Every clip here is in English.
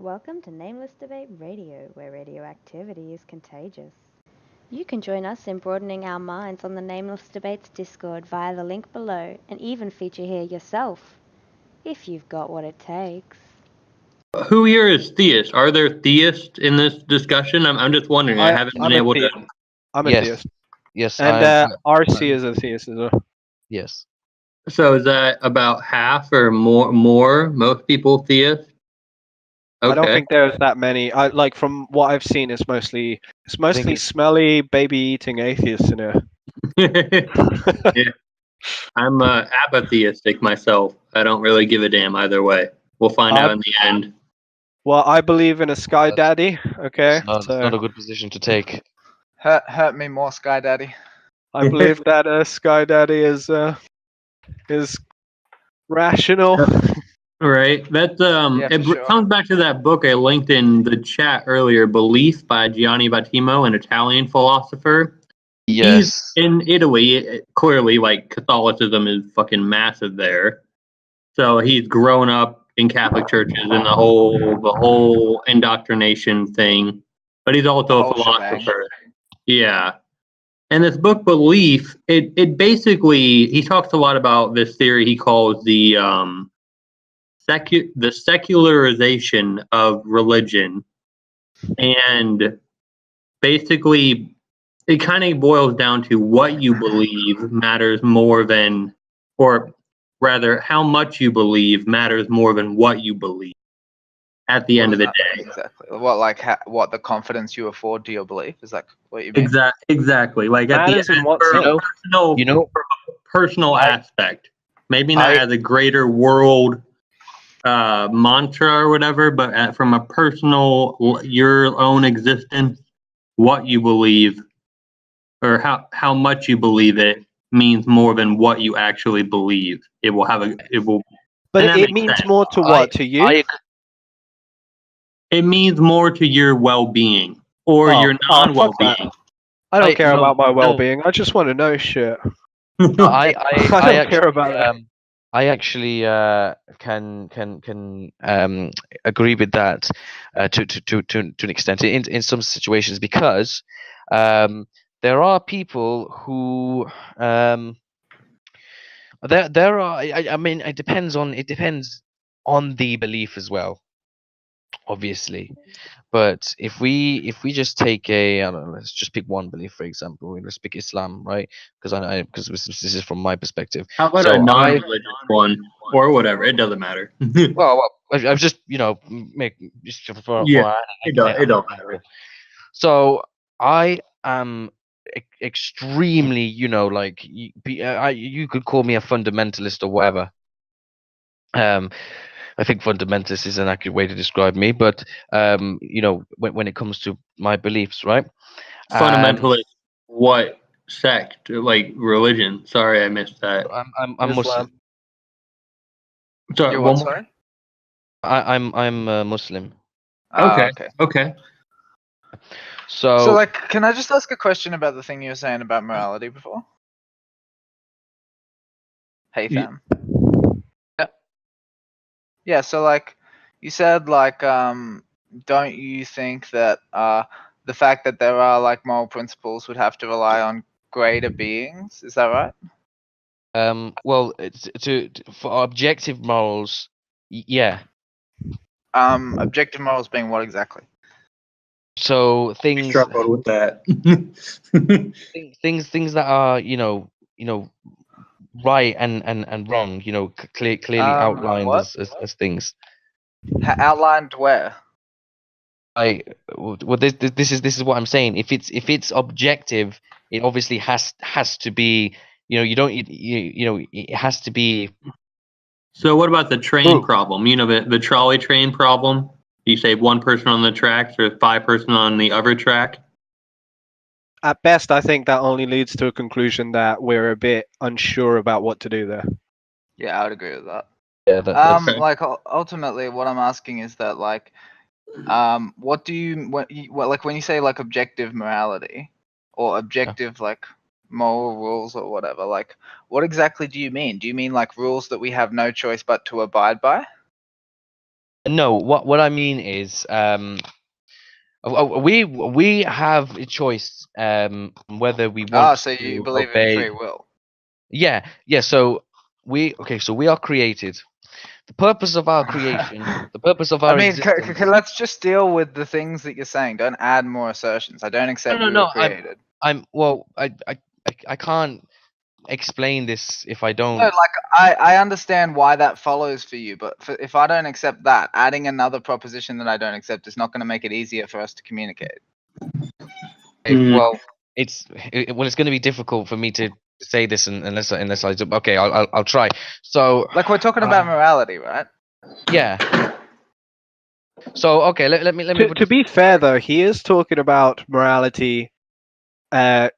Welcome to Nameless Debate Radio, where radioactivity is contagious. You can join us in broadening our minds on the Nameless Debates Discord via the link below, and even feature here yourself, if you've got what it takes. Who here is theist? Are there theists in this discussion? I'm just wondering. I haven't been able to. I'm a theist. Yes, and RC is a theist as well. Yes. So is that about half or more? Most people theist. Okay. I don't think there's that many. Like from what I've seen, it's mostly smelly baby eating atheists in here. Yeah. I'm apatheistic myself. I don't really give a damn either way. We'll find out in the end. Well, I believe in a Sky Daddy. Okay, It's not a good position to take. Hurt me more, Sky Daddy. I believe that Sky Daddy is rational. Right. That's it sure. comes back to that book I linked in the chat earlier, Belief by Gianni Battimo, an Italian philosopher. Yes. He's in Italy. Clearly, like Catholicism is fucking massive there. So he's grown up in Catholic churches and the whole indoctrination thing. But he's also a philosopher. Yeah. And this book, Belief, it basically, he talks a lot about this theory he calls the secularization of religion. And basically, it kind of boils down to what you believe matters more than, or rather, how much you believe matters more than what you believe at the end of the day. Exactly. What the confidence you afford to your belief? Is that what you mean? Exactly. Like at Matters the in end, what sense? personal aspect. Maybe not as a greater world mantra or whatever, but from a personal, your own existence, what you believe, or how much you believe it means more than what you actually believe. It will. But it means sense. More to what? To you? It means more to your well-being or your non-well-being. I don't care about my well-being. I just want to know shit. I don't care about that. I actually can agree with that to an extent in some situations, because there are people who there are. I mean, it depends on the belief as well, obviously. But if we just take I don't know, let's just pick one belief, for example. Let's pick Islam, right? Because this is from my perspective. How about a non-religious one or whatever? It doesn't matter. well, I've just it don't matter. So I am extremely, you could call me a fundamentalist or whatever. I think fundamentalist is an accurate way to describe me, but when it comes to my beliefs, right? Fundamentalist, what sect? Like religion? Sorry, I missed that. I'm Muslim. Sorry, one more. I'm Muslim. Okay. So, like, can I just ask a question about the thing you were saying about morality before? Hey, fam. Yeah, so like you said, like, don't you think that the fact that there are like moral principles would have to rely on greater beings? Is that right? Well, for objective morals, yeah. Objective morals being what exactly? So things. I struggled with that. things that are right and wrong, clearly outlined as things. Outlined where? This is what I'm saying. If it's objective, it obviously has to be. It has to be. So what about the train problem? The trolley train problem. You say one person on the tracks or 5 person on the other track. At best, I think that only leads to a conclusion that we're a bit unsure about what to do there. Yeah, I would agree with that. Yeah, that's like ultimately, what I'm asking is that like, what do you like when you say like objective morality or objective like moral rules or whatever? Like, what exactly do you mean? Do you mean like rules that we have no choice but to abide by? No, what I mean is, we have a choice whether we want So you to believe in obey. free will? Yeah, yeah. So we are created. The purpose of our creation, the purpose of I our mean, existence. let's just deal with the things that you're saying. Don't add more assertions. I don't accept we were No. created. I can't explain this if I don't. No, like I understand why that follows for you, but if I don't accept that, adding another proposition that I don't accept is not going to make it easier for us to communicate. Well, it's going to be difficult for me to say this unless I do. Okay, I'll try. So Like we're talking about morality, right? yeah. So okay, let me To be fair, though, he is talking about morality,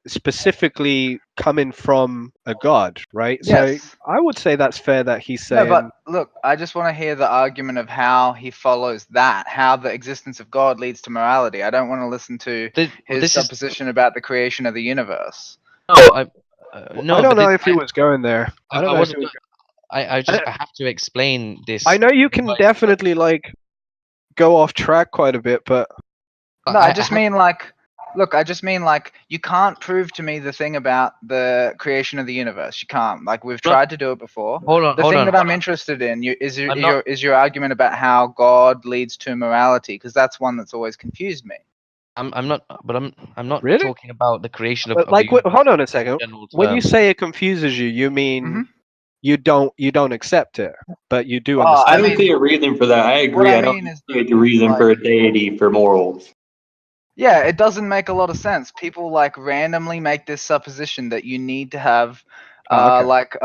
specifically coming from a god, right? Yes. So I would say that's fair that he's saying. No, but look, I just want to hear the argument of how he follows that, how the existence of God leads to morality. I don't want to listen to his supposition about the creation of the universe. I don't know if he was going there. I don't know. I have to explain this. I know you can definitely like go off track quite a bit, but no, I just mean like, look, I just mean like you can't prove to me the thing about the creation of the universe. You can't. Like we've tried to do it before. The thing that I'm interested in is your argument about how God leads to morality, because that's one that's always confused me. I'm not really? talking about the creation of. Like, hold on a second. When you say it confuses you, you mean you don't accept it, but you do understand. I don't see a reason for that. I agree. I don't see the reason for a deity for morals. Yeah, it doesn't make a lot of sense. People like randomly make this supposition that you need to have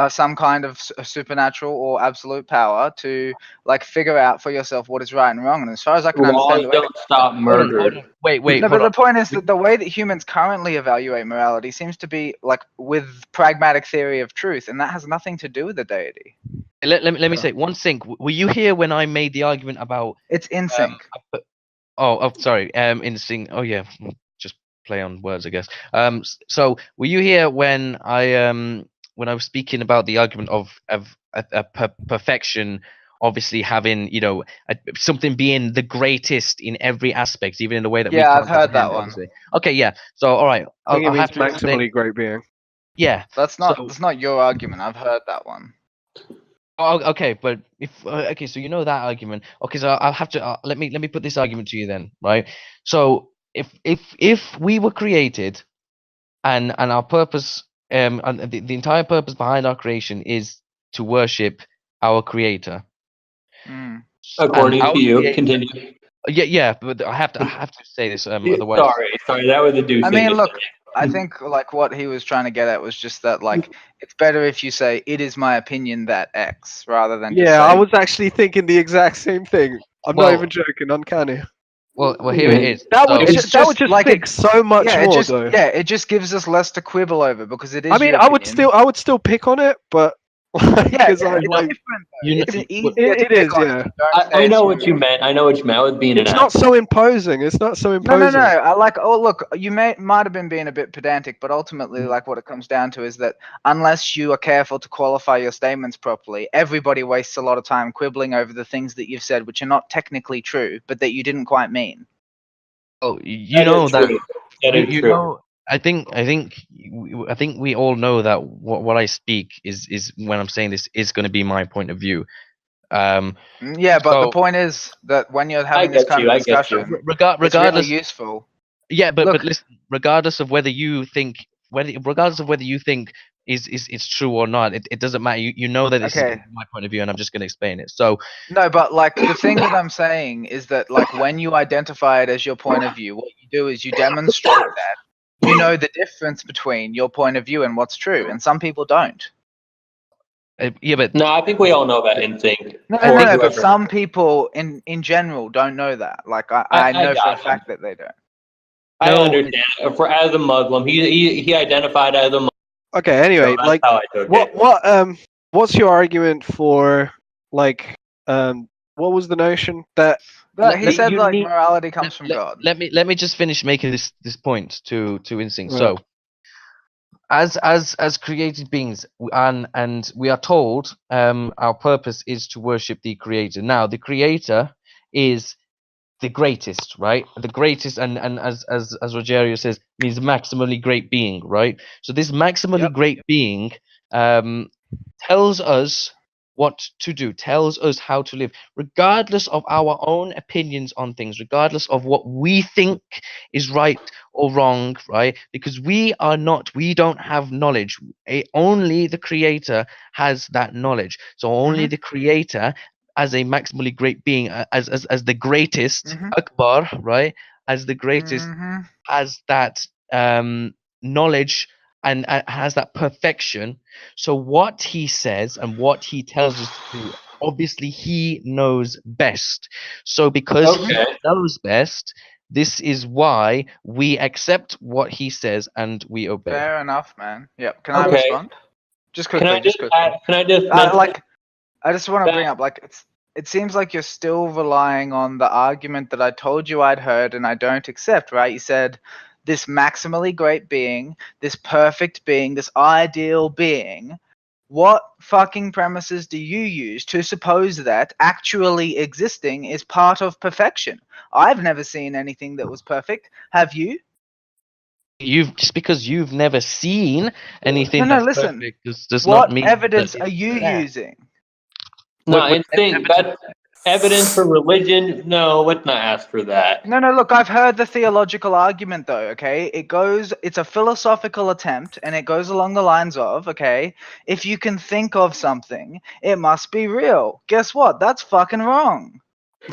some kind of supernatural or absolute power to like figure out for yourself what is right and wrong. And as far as I can understand, don't stop murder. Wait. No, but the point is that the way that humans currently evaluate morality seems to be like with pragmatic theory of truth, and that has nothing to do with the deity. Let me say one thing. Were you here when I made the argument about? It's in sync. Sorry. In sync. Oh yeah, just play on words, I guess. So were you here when I was speaking about the argument of perfection, obviously having something being the greatest in every aspect, even in the way that we can't I've heard that one. Obviously. Okay, yeah. So all right, I'll have to maximally great being. Yeah, that's not your argument. I've heard that one. Oh, okay, but if so you know that argument. Okay, so I'll have to let me put this argument to you then, right? So if we were created, and our purpose, and the entire purpose behind our creation is to worship our Creator. According to you, continue. Yeah, but I have to say this. Otherwise, sorry, that was a doozy. I mean, look. I think like what he was trying to get at was just that like it's better if you say it is my opinion that X rather than just say, I was actually thinking the exact same thing. I'm not even joking. Uncanny. Well, here it is. That would just like fix so much more, though. Yeah, it just gives us less to quibble over because it is. I mean, I would still pick on it, but it's different. It is. Yeah. I know what you meant. I know what you meant. I was being It's not so imposing. It's not so imposing. No. I like. Oh, look. You might have been being a bit pedantic, but ultimately, like, what it comes down to is that unless you are careful to qualify your statements properly, everybody wastes a lot of time quibbling over the things that you've said, which are not technically true, but that you didn't quite mean. Oh, you know that. You know. I think we all know that what I speak is when I'm saying this is going to be my point of view. But the point is that when you're having this kind of discussion, it's really useful. Yeah, but listen, regardless of whether you think it's true or not, it doesn't matter. You know that this is my point of view, and I'm just going to explain it. So no, but like the thing that I'm saying is that like when you identify it as your point of view, what you do is you demonstrate that you know the difference between your point of view and what's true, and some people don't. Yeah, but no, I think we all know that instinct. No, but some people in general don't know that. Like I know for a fact that they don't. I understand. As a Muslim, he identified as a Muslim. Okay. Anyway, so like, what's your argument for like what was the notion that? He said like morality comes from God. Let me just finish making this point to instinct. So, as created beings, and we are told our purpose is to worship the Creator. Now, the Creator is the greatest, right? The greatest, and as Rogerio says, means maximally great being, right? So this maximally great being tells us what to do, tells us how to live, regardless of our own opinions on things, regardless of what we think is right or wrong, right? Because we don't have knowledge. Only the creator has that knowledge. So only the creator, as a maximally great being, as the greatest, Akbar, right? As the greatest, has that knowledge and has that perfection. So what he says and what he tells us to do, obviously he knows best. So because he knows best, this is why we accept what he says and we obey. Fair enough, man. Yep. Can I respond? Just quickly. Can I just mention I just want to bring up, like, it seems like you're still relying on the argument that I told you I'd heard and I don't accept, right? You said this maximally great being, this perfect being, this ideal being. What fucking premises do you use to suppose that actually existing is part of perfection? I've never seen anything that was perfect. Have you? Just because you've never seen anything No, that's listen. perfect does not mean What evidence that are you using? No, that's evidence for religion. No, let's not ask for that. No, look, I've heard the theological argument though, okay? It's a philosophical attempt, and it goes along the lines of, okay, if you can think of something, it must be real. Guess what? That's fucking wrong.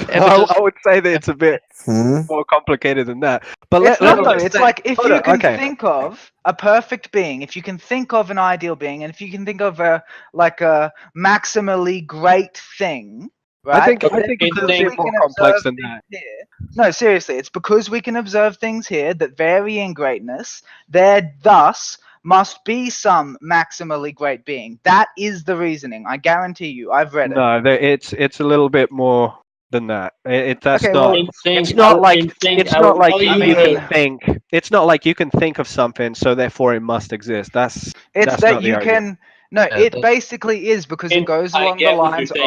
I would say that it's a bit more complicated than that. But it's not though. It's say, like if you can okay. think of a perfect being, if you can think of an ideal being, and if you can think of a maximally great thing, right? I think it's a bit more complex than that. No, seriously, it's because we can observe things here that vary in greatness. There thus must be some maximally great being. That is the reasoning. I guarantee you. I've read it. No, it's a little bit more than that. That's Okay, not. well, It's not like you can think. It's not like you can think of something, so therefore it must exist. That's that not you the can. argument. No, it basically is because it goes along the lines of.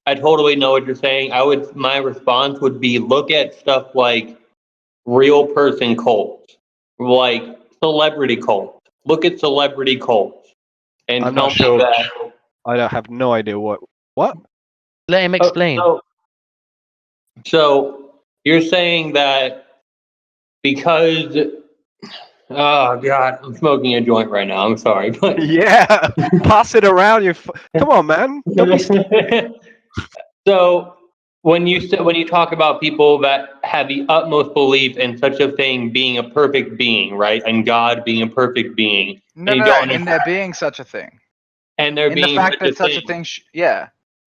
I totally know what you're saying. My response would be look at stuff like real person cults, like celebrity cults. Look at celebrity cults, and I'm tell not sure. me that. I have no idea what. Let him explain. So you're saying that because. Oh God, I'm smoking a joint right now. I'm sorry, but yeah, pass it around. Come on, man. Don't be So when you talk about people that have the utmost belief in such a thing being a perfect being, right, and God being a perfect being, No, in there being such a thing, and there in being the fact that such a thing,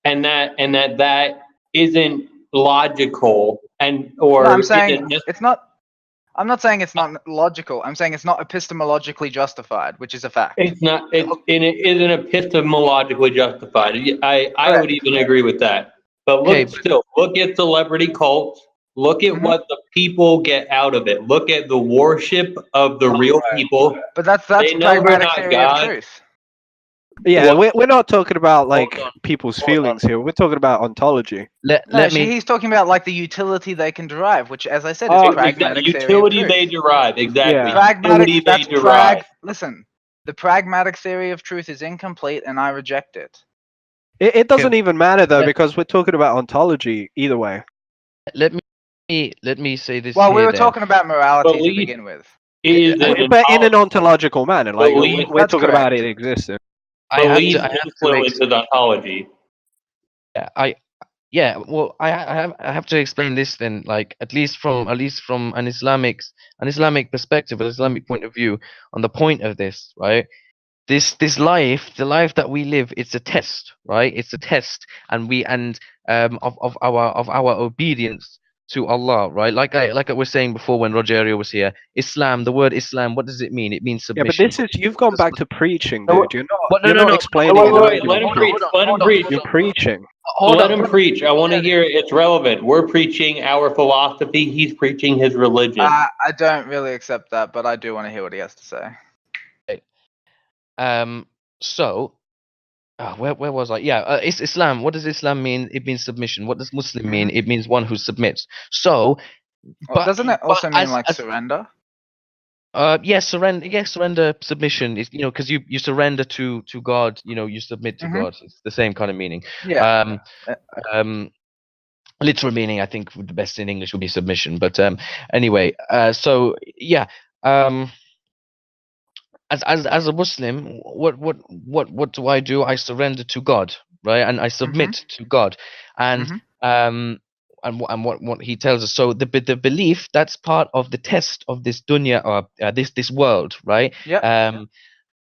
and that isn't logical, I'm saying it's not. I'm not saying it's not logical. I'm saying it's not epistemologically justified, which is a fact. It's not. It isn't epistemologically justified. I would even agree with that. But look at celebrity cults. Look at what the people get out of it. Look at the worship of the real people. But that's pragmatic theory of truth. Yeah, we're not talking about like people's feelings here. We're talking about ontology. He's talking about like the utility they can derive, which, as I said, is pragmatic theory of truth. Utility they derive, exactly. Pragmatic. That's Listen, the pragmatic theory of truth is incomplete, and I reject it. It doesn't even matter though, because we're talking about ontology either way. Let me say this. Well, we were talking about morality to begin with. But in an ontological manner, like we're talking about it existing. I have to explain ontology. Well, I have to explain this then, like at least from an Islamic perspective, an Islamic point of view, on the point of this, right? This life, the life that we live, it's a test, right? It's a test, and of our obedience to Allah, right? Like I was saying before when Rogerio was here, Islam, the word Islam, what does it mean? It means submission. Yeah, but you've gone back to preaching, dude. You're not explaining it. Let him preach. Let him preach. You're preaching. Let him preach. I want to hear it's relevant. We're preaching our philosophy. He's preaching his religion. I don't really accept that, but I do want to hear what he has to say. So where was I? Yeah, it's Islam. What does Islam mean? It means submission. What does Muslim mean? Mhm. It means one who submits. So, Well, doesn't it also mean as like surrender? surrender, submission is, because you surrender to God, you submit to Mhm. God. It's the same kind of meaning. Yeah. Uh, Literal meaning, I think the best in English would be submission. But anyway, so yeah, as a Muslim, what do I do? I surrender to God, right? And I submit to God, and Mhm. What he tells us. So the belief, that's part of the test of this dunya, or this world, right? Yep.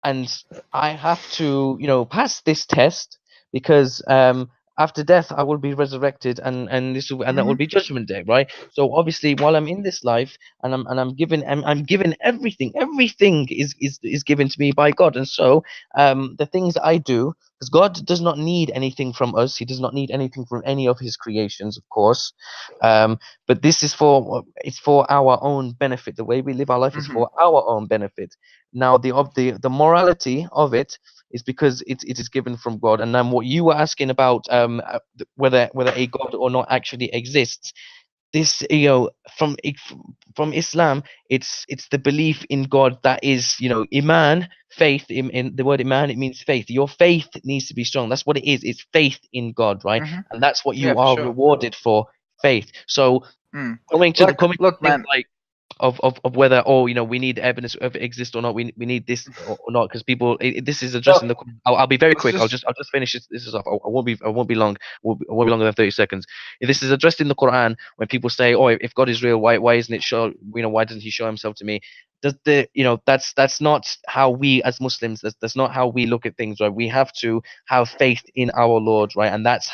And I have to, pass this test, because after death I will be resurrected, and that will Mhm. be judgment day, right? So obviously, while I'm in this life, and I'm given everything. Everything is given to me by God, and so the things that I do, because God does not need anything from us. He does not need anything from any of his creations, of course. But this is it's for our own benefit. The way we live our life is Mhm. for our own benefit. Now, the morality of it is because it is given from God. And then what you were asking about, whether a God or not actually exists, this, from Islam, it's the belief in God that is, iman, faith. In the word iman, it means faith. Your faith needs to be strong. That's what it is. It's faith in God, right? Mhm. And that's what Yeah, you for are sure. rewarded for, faith. So Mm. coming to Look, things man. like of whether, we need evidence of it exists or not, we need this or not, because people, this is addressing the. I'll be very Let's quick. just. I'll just finish this off. I won't be long. I won't be longer than 30 seconds. If this is addressed in the Quran, when people say, oh, if God is real, why isn't it show, why doesn't he show himself to me? Does that's not how we as Muslims, that's not how we look at things, right? We have to have faith in our Lord, right? And that's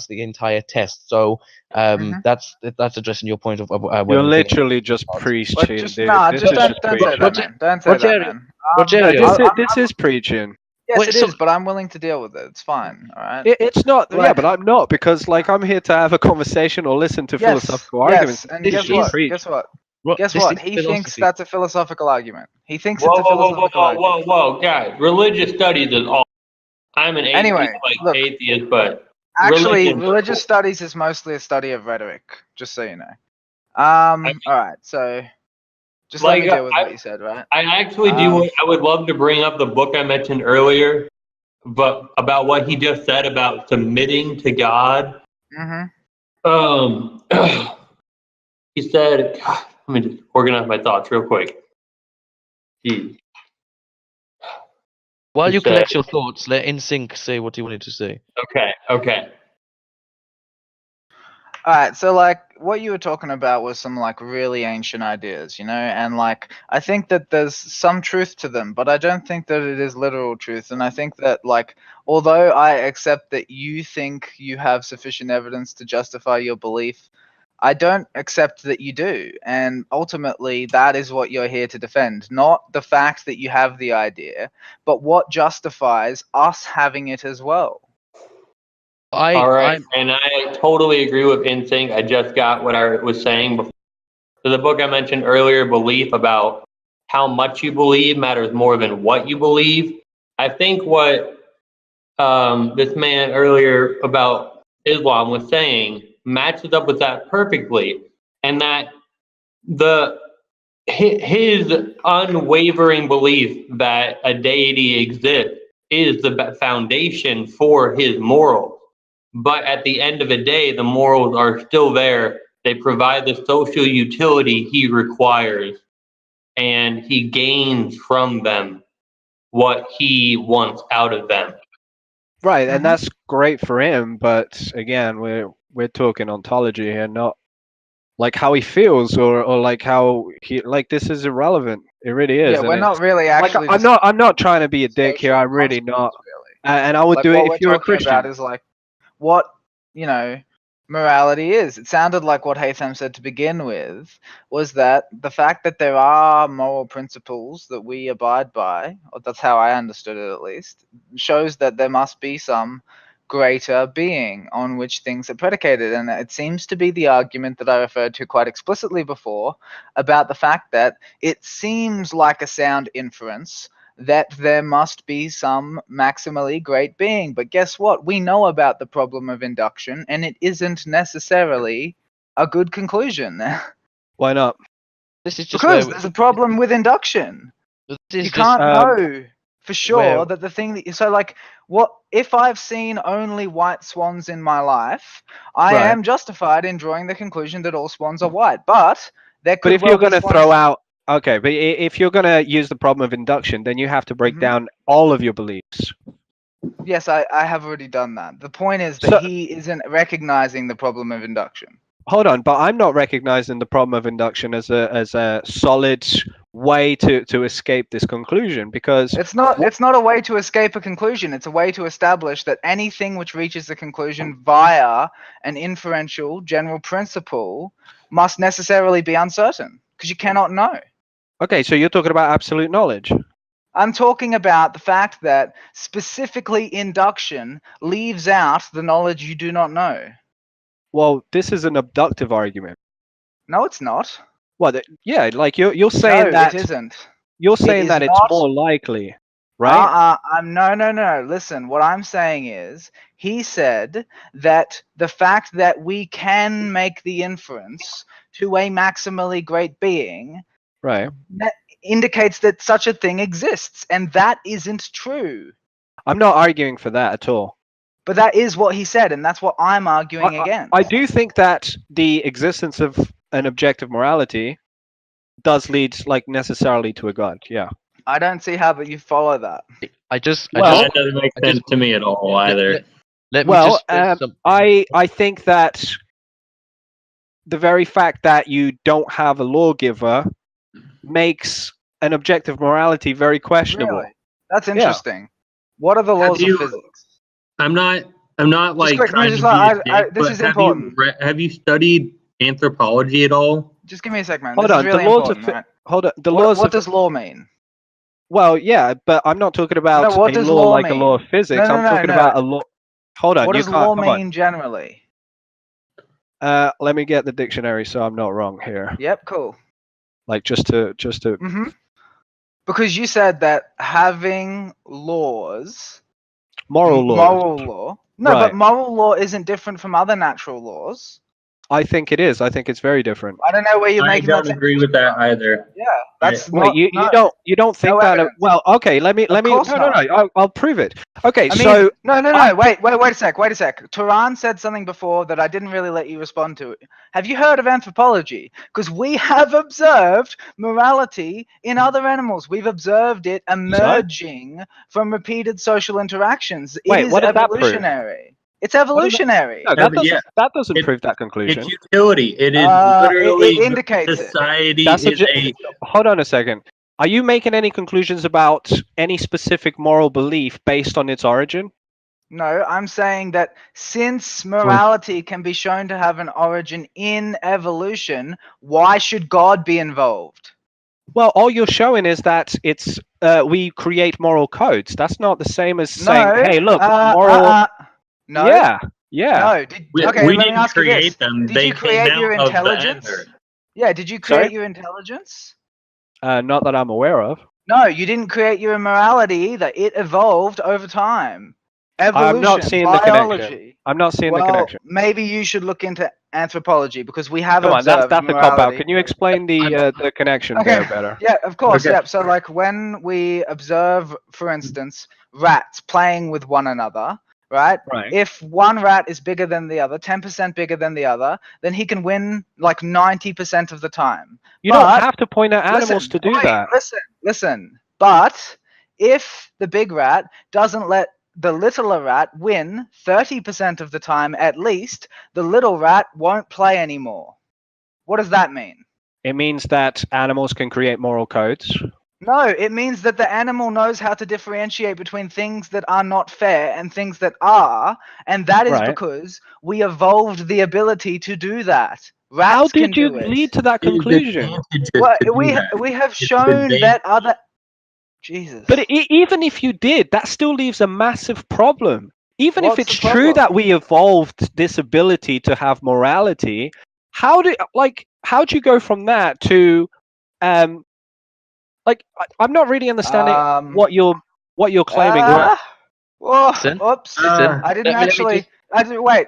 the entire test. So Mhm. that's addressing your point of You're whether things literally just are. But preaching, just dude. nah. This Just is just don't say that, preaching. man. Don't say that, Rogerio, man. No, Rogerio, this is preaching. Yes, wait, it so is. But I'm willing to deal with it. It's fine. All right. It's not, yeah, Like, but I'm not, because like I'm here to have a conversation or listen to yes, philosophical arguments. yes. And This is this guess just what? is preach. Guess what? Guess this what? is He thinks philosophy. that's a philosophical argument. He thinks Whoa, it's a whoa, whoa, whoa, philosophical argument. whoa, whoa, guys! Religious studies is all. I'm an Anyway, look. atheist, but Actually, religion. religious studies is mostly a study of rhetoric. Just so you know. I, All right. So, just let like me deal with I, what you said, right? I actually do. Um. I would love to bring up the book I mentioned earlier, but about what he just said about submitting to God. Mhm. Um, he said, God, let me just organize my thoughts real quick. Jeez. While He you said, collect your thoughts, let InSync say what he wanted to say. okay. All right, so like what you were talking about was some like really ancient ideas, and like I think that there's some truth to them, but I don't think that it is literal truth. And I think that like although I accept that you think you have sufficient evidence to justify your belief, I don't accept that you do. And ultimately that is what you're here to defend, not the fact that you have the idea, but what justifies us having it as well. All right, I'm and I totally agree with Instinct. I just got what I was saying before. So the book I mentioned earlier, Belief, about how much you believe matters more than what you believe. I think what this man earlier about Islam was saying matches up with that perfectly, and that the his unwavering belief that a deity exists is the foundation for his morals. But at the end of the day, the morals are still there. They provide the social utility he requires, and he gains from them what he wants out of them. Right, and Mhm. that's great for him, but again, we're talking ontology here, not like how he feels, or like how he, like, this is irrelevant. It really Yeah, is, and we're not it's really like actually I'm not trying to be a dick here. social I'm really not, consequence, really. and I would Like do it what if we're you're a talking about Christian. is like what morality is. It sounded like what Haytham said to begin with was that the fact that there are moral principles that we abide by, or that's how I understood it at least, shows that there must be some greater being on which things are predicated. And it seems to be the argument that I referred to quite explicitly before about the fact that it seems like a sound inference that there must be some maximally great being. But guess what? We know about the problem of induction, and it isn't necessarily a good conclusion. Why not? This is just Because where there's a problem with induction. this is You just can't know for sure where- that the thing that so like what if I've seen only white swans in my life, I Right. am justified in drawing the conclusion that all swans are white. But there could But if well you're be going to swans- throw out, okay, but if you're going to use the problem of induction, then you have to break Mhm. down all of your beliefs. Yes, I have already done that. The point is that So- he isn't recognizing the problem of induction. Hold on, but I'm not recognizing the problem of induction as a solid way to escape this conclusion, because It's not a way to escape a conclusion. It's a way to establish that anything which reaches the conclusion via an inferential general principle must necessarily be uncertain, because you cannot know. okay, so you're talking about absolute knowledge. I'm talking about the fact that specifically induction leaves out the knowledge you do not know. Well, this is an abductive argument. No, it's not. Well, yeah, like you're saying No, that it isn't. you're saying is that it's not. more likely, right? No. Listen, what I'm saying is, he said that the fact that we can make the inference to a maximally great being Right. that indicates that such a thing exists, and that isn't true. I'm not arguing for that at all. But that is what he said, and that's what I'm arguing against. I do think that the existence of an objective morality does lead, like, necessarily to a god. Yeah. I don't see how that you follow that. I just That doesn't make I just- sense to me at all let- either. let me Well, just say something. I think that the very fact that you don't have a lawgiver makes an objective morality very questionable. Really? That's interesting. What are the Have laws you- of physics? I'm not like quick, trying just to like- be a dick, this but is important. have you studied anthropology at all? Just give me a sec, man. Hold This on, is really the laws of important, right? Hold on, the What, laws what of does law mean? well, yeah, but I'm not talking about No, what a does law law like a law of mean? physics. No, I'm no, talking no. about a law. Hold on, What you does can't. law Come on. mean generally? Let me get the dictionary so I'm not wrong here. Yep, cool. Like just to. Mm-hmm. Because you said that having laws, Moral law. moral law. No, Right. but moral law isn't different from other natural laws. I think it is. I think it's very different. I don't know where you're I making that. don't agree with that either. Yeah, that's Wait, not. you no. you don't think No that? evidence. Well, okay. Let me. course No. not. I'll prove it. Okay. I mean, so no. Wait a sec. Turan said something before that I didn't really let you respond to. Have you heard of anthropology? Because we have observed morality in other animals. We've observed it emerging from repeated social interactions. It Wait, is what does that prove? evolutionary. It's evolutionary. no, Yeah, but yeah, that doesn't it- prove that conclusion. It's utility. It is It literally indicates it. society That's is a Hold on a second. Are you making any conclusions about any specific moral belief based on its origin? No, I'm saying that since morality can be shown to have an origin in evolution, why should God be involved? Well, all you're showing is that it's we create moral codes. That's not the same as saying, No, "Hey, look, moral." No. Yeah. No. we Okay, let me didn't ask you this. create them. Did They you create came your out of the intelligence? ether. Yeah, did you create Sorry? your intelligence? Not that I'm aware of. No, you didn't create your immorality either. It evolved over time. Evolution, I'm not seeing the biology. connection. I'm not seeing the Well, connection. maybe you should look into anthropology because we have Come on, observed that's a cop out. morality. Can you explain the connection Okay. there better? Yeah, of course. Okay. Yeah. So, like, when we observe, for instance, rats playing with one another, right? Right. If one rat is bigger than the other, 10% bigger than the other, then he can win like 90% of the time. You don't But- have to point at animals to do wait, that. Listen. But if the big rat doesn't let the littler rat win 30% of the time at least, the little rat won't play anymore. What does that mean? It means that animals can create moral codes. No, it means that the animal knows how to differentiate between things that are not fair and things that are, and that is Right. because we evolved the ability to do that. Rats How can did you do it. lead to that It is conclusion? advantageous Well, to do we that. have It's shown advantage- that other. Jesus. But even if you did, that still leaves a massive problem. Even if What's it's the true problem? that we evolved this ability to have morality, how do you go from that to Like I'm not really understanding what you're claiming. Whoa, Listen, oops. listen. I didn't let me actually.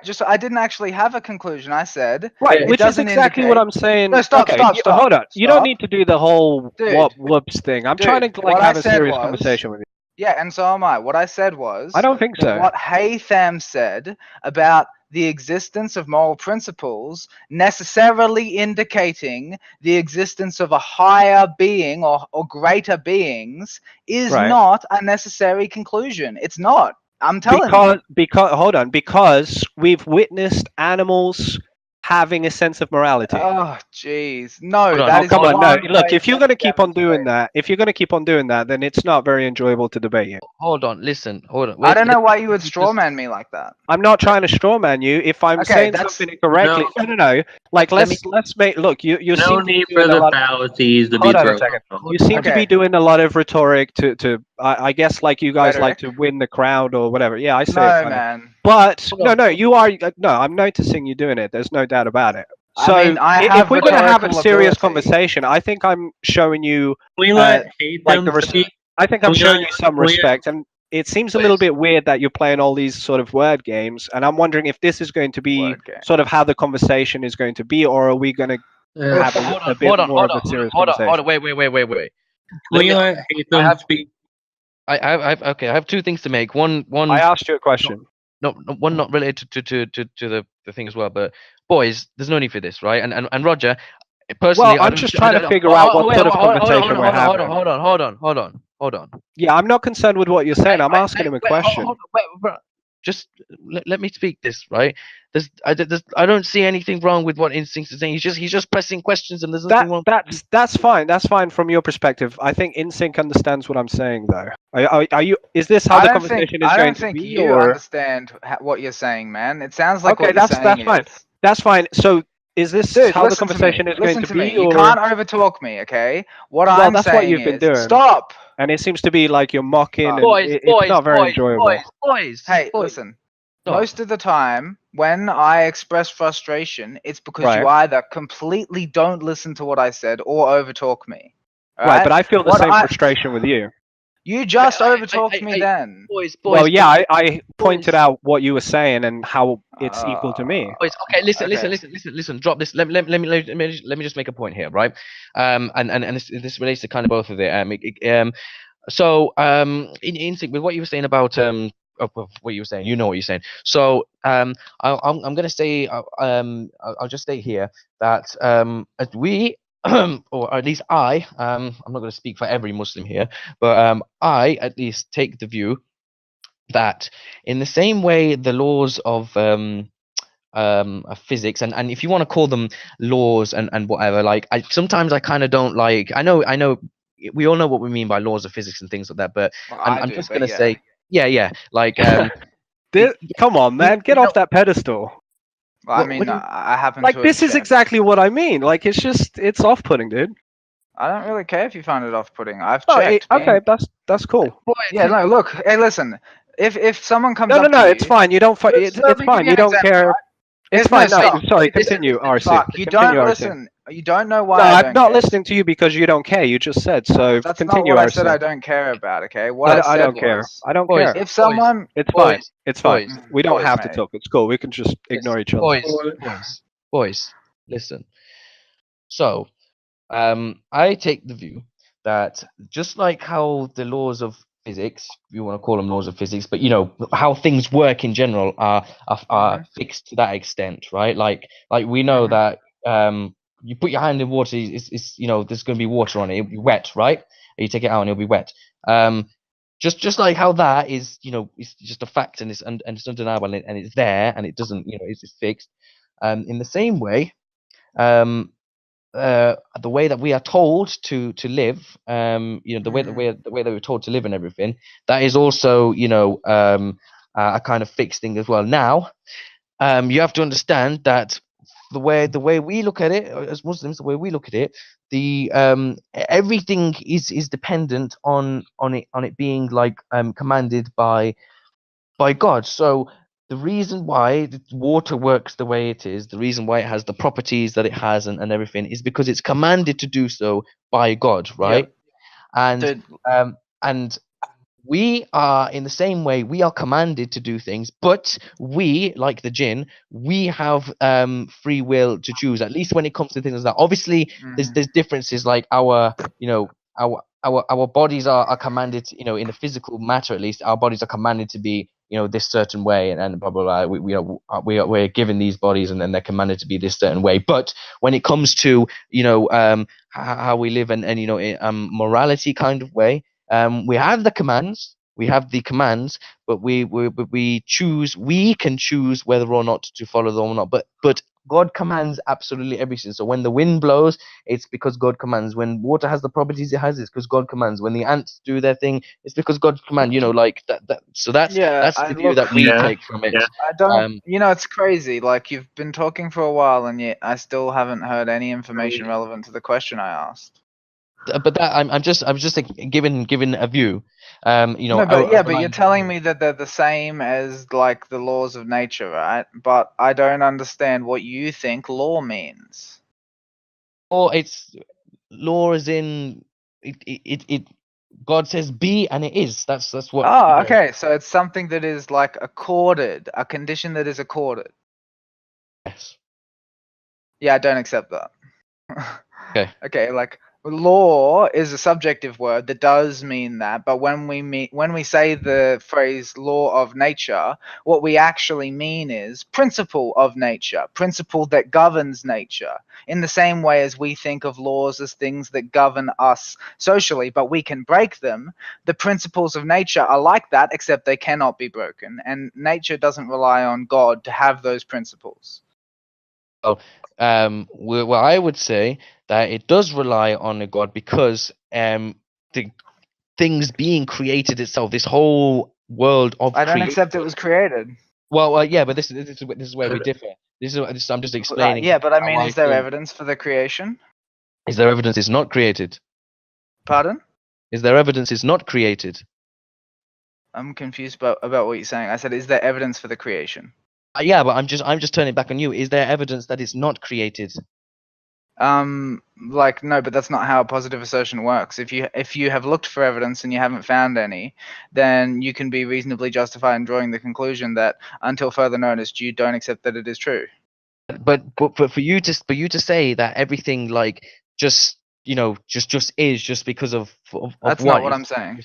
just- I didn't actually have a conclusion. I said Right, it which is doesn't exactly what indicate. I'm saying. No, stop, Okay, stop, stop. hold on. You don't Stop. need to do the whole Dude. whoops thing. I'm Dude, trying to like what I have a said serious was- conversation with you. Yeah, and so am I. What I said was I don't think that so. what Haytham said about the existence of moral principles necessarily indicating the existence of a higher being or greater beings is Right. not a necessary conclusion. It's not. I'm telling you. Because hold on, because we've witnessed animals having a sense of morality. Oh, jeez. No, Hold on. that Oh, is come on, no. one Look, way if you're to going to keep on doing demonstrate. that, then it's not very enjoyable to debate you. Hold on. Listen. Hold on. I Wait, don't know why you would just- strawman me like that. I'm not trying to strawman you. If I'm Okay, saying that's- something incorrectly, no. Like Let me- let's make look. You No seem to be need doing for a the lot of, fallacies to be hold on a thrown. second. You seem to Okay. be doing a lot of rhetoric to I guess like you guys like to Rhetoric? win the crowd or whatever. Yeah, I say No, it funny. man. But Hold on. you are no. I'm noticing you doing it. There's no doubt about it. I So mean, I if have we're going to have a rhetorical serious ability. conversation, I think I'm showing you Can we let like the Haytham speak? I think Can I'm we showing let- you some can we- respect, and it seems a little bit weird that you're playing all these sort of word games. And I'm wondering if this is going to be Word game. sort of how the conversation is going to be, or are we going to have a bit more of a serious conversation? Hold on. Wait. Can Let we me- let I Haytham have- speak? Okay. I have two things to make. One. I asked you a question. One not related to the thing as well. But boys, there's no need for this, right? And Roger, personally, Well, I'm just trying to figure out what sort of conversation we're having. Hold on. Yeah, I'm not concerned with what you're saying. I'm asking him a question. Just let me speak this, right? I don't see anything wrong with what Instinct is saying. He's just pressing questions, and there's nothing wrong. That's fine. That's fine from your perspective. I think InSync understands what I'm saying, though. Are you? Is this how the conversation is going to be? I don't think you understand what you're saying, man. It sounds like Okay, what you're that's saying fine. is. That's fine. So is this Dude, how the listen to conversation me. is going Listen to to be? me. You Or can't overtalk me, okay? What well, I'm that's saying what you've been is, doing. stop. And it seems to be like you're mocking, and Boys, it's not very enjoyable. boys. Hey, boys. listen. Stop. Most of the time, when I express frustration, it's because Right. you either completely don't listen to what I said or overtalk me. Right, but I feel the What same I- frustration with you. You just I- overtalked me then. Boys. Well, yeah, I pointed boys. out what you were saying and how it's equal to me. Boys, okay, listen. Drop this. Let me just make a point here, right? And this relates to kind of both of it. So in sync with what you were saying about what you were saying, you know what you're saying. So I'm gonna say I'll just state here that as we or at least I'm not going to speak for every Muslim here, but I at least take the view that in the same way the laws of physics and if you want to call them laws and whatever, like sometimes I kind of don't like. I know we all know what we mean by laws of physics and things like that, but Well, I'm just gonna say yeah, like Come on, man, get off that pedestal. Well, I What mean, do you- I happen Like to this is object. exactly what I mean. Like it's off-putting, dude. I don't really care if you find it off-putting. I've Oh, checked. okay, that's cool. Yeah, no, look. Hey, listen. If someone comes No, up to it's you, fine. You don't. It's let me give fine. you You an don't example, care. right? It's If- fine. no, No, stop. sorry. Listen, Continue, RC. Fuck, you Continue, don't RC. listen. You don't know why No, I I'm don't not care. listening to you because you don't care. You just said so. That's Continue, not what I RC. said I don't care about, okay? What I I said don't care. was, I don't Boys, care. if someone... It's fine. It's fine. boys, We don't boys, have to mate. talk. It's cool. We can just ignore each other. boys, listen. So, I take the view that just like how the laws of physics, if you want to call them laws of physics, but you know how things work in general are fixed to that extent, right? Like we know that you put your hand in water, it's you know there's going to be water on it. It'll be wet, right? And you take it out and it'll be wet. Just like how that is, you know, it's just a fact and it's undeniable and it's there and it doesn't, you know, it's fixed. In the same way, the way that we are told to live, you know, the way that we're told to live and everything, that is also, you know, a kind of fixed thing as well. Now, you have to understand that the way we look at it as Muslims, the way we look at it, the everything is dependent on it being like commanded by God. So the reason why the water works the way it is, the reason why it has the properties that it has and everything is because it's commanded to do so by God, right? and Dude, and we are in the same way. We are commanded to do things, but we, like the jinn, we have free will to choose. At least when it comes to things like that. Obviously, there's differences. Like our our bodies are commanded. In the physical matter, at least, our bodies are commanded to be this certain way, and blah blah blah. We're given these bodies, and then they're commanded to be this certain way. But when it comes to how we live and morality kind of way. We have the commands. But we choose. We can choose whether or not to follow them or not. But God commands absolutely everything. So when the wind blows, it's because God commands. When water has the properties it has, it's because God commands. When the ants do their thing, it's because God commands. Like that. So that's the view that we take from it. Yeah. I don't. It's crazy. Like you've been talking for a while, and yet I still haven't heard any information relevant to the question I asked. But that I'm just like, giving a view. No, but you're telling me that they're the same as like the laws of nature, right? But I don't understand what you think law means. Or it's law as in it God says be and it is. That's what. Oh, okay. So it's something that is like accorded, a condition that is accorded. Yes. Yeah, I don't accept that. Okay. Okay, like law is a subjective word that does mean that, but when we say the phrase law of nature, what we actually mean is principle of nature, principle that governs nature, in the same way as we think of laws as things that govern us socially, but we can break them. The principles of nature are like that, except they cannot be broken, and nature doesn't rely on God to have those principles. Well, I would say that it does rely on a God because the things being created itself, this whole world of I don't accept it was created. Well, yeah, but this is where we differ. I'm just explaining. Yeah, but I mean, how is there think. evidence for the creation? Is there evidence it's not created? Pardon? Is there evidence it's not created? I'm confused about what you're saying. I said, is there evidence for the creation? Yeah, but I'm just turning back on you. Is there evidence that it's not created? Like no, but that's not how a positive assertion works. If you have looked for evidence and you haven't found any, then you can be reasonably justified in drawing the conclusion that until further notice, you don't accept that it is true. But for you to say that everything like just is just because of That's what not what I'm saying.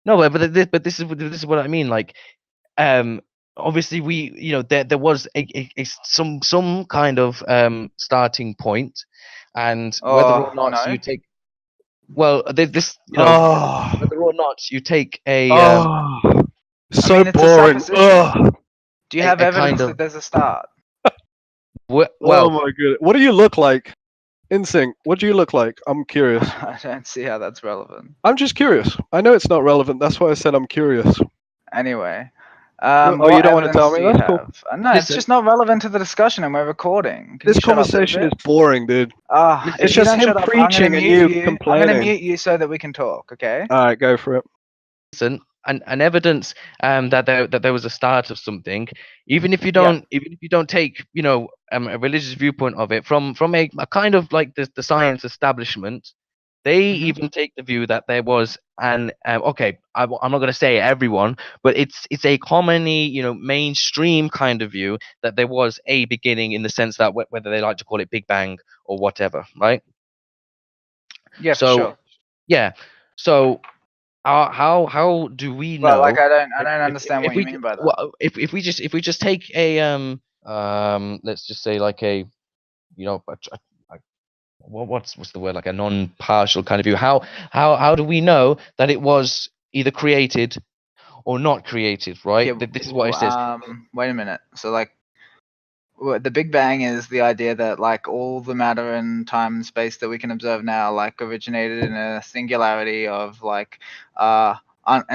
No, but this is what I mean. Like, obviously there was some kind of starting point, and whether or not no. you take this Oh, whether or not you take a so I mean, it's a boring. supposition. Do you have a evidence kind of- that there's a start? Oh well, my goodness. What do you look like? Insync, what do you look like? I'm curious. I don't see how that's relevant. I'm just curious. I know it's not relevant. That's why I said I'm curious. Anyway. Oh, you don't want to tell me? That's cool. No, it's just not relevant to the discussion, and we're recording. Can This you shut up a conversation is bit? boring, dude. If It's you just don't him shut up, I'm preaching gonna and mute you I'm complaining. gonna mute you so that we can talk. Okay. All right, go for it. an evidence that there was a start of something, even if you don't take a religious viewpoint of it from a kind of like the science establishment. They even take the view that there was an okay, I'm not going to say everyone, but it's a commonly mainstream kind of view that there was a beginning, in the sense that whether they like to call it Big Bang or whatever, right? Yeah, So for sure. yeah, so how do we know? But like, I don't understand what you mean by that. Well, if we just take a let's just say like a what's the word, like a non-partial kind of view. How do we know that it was either created or not created, right? Yeah, This is what it says. Wait a minute. So like, the Big Bang is the idea that like all the matter and time and space that we can observe now like originated in a singularity of like an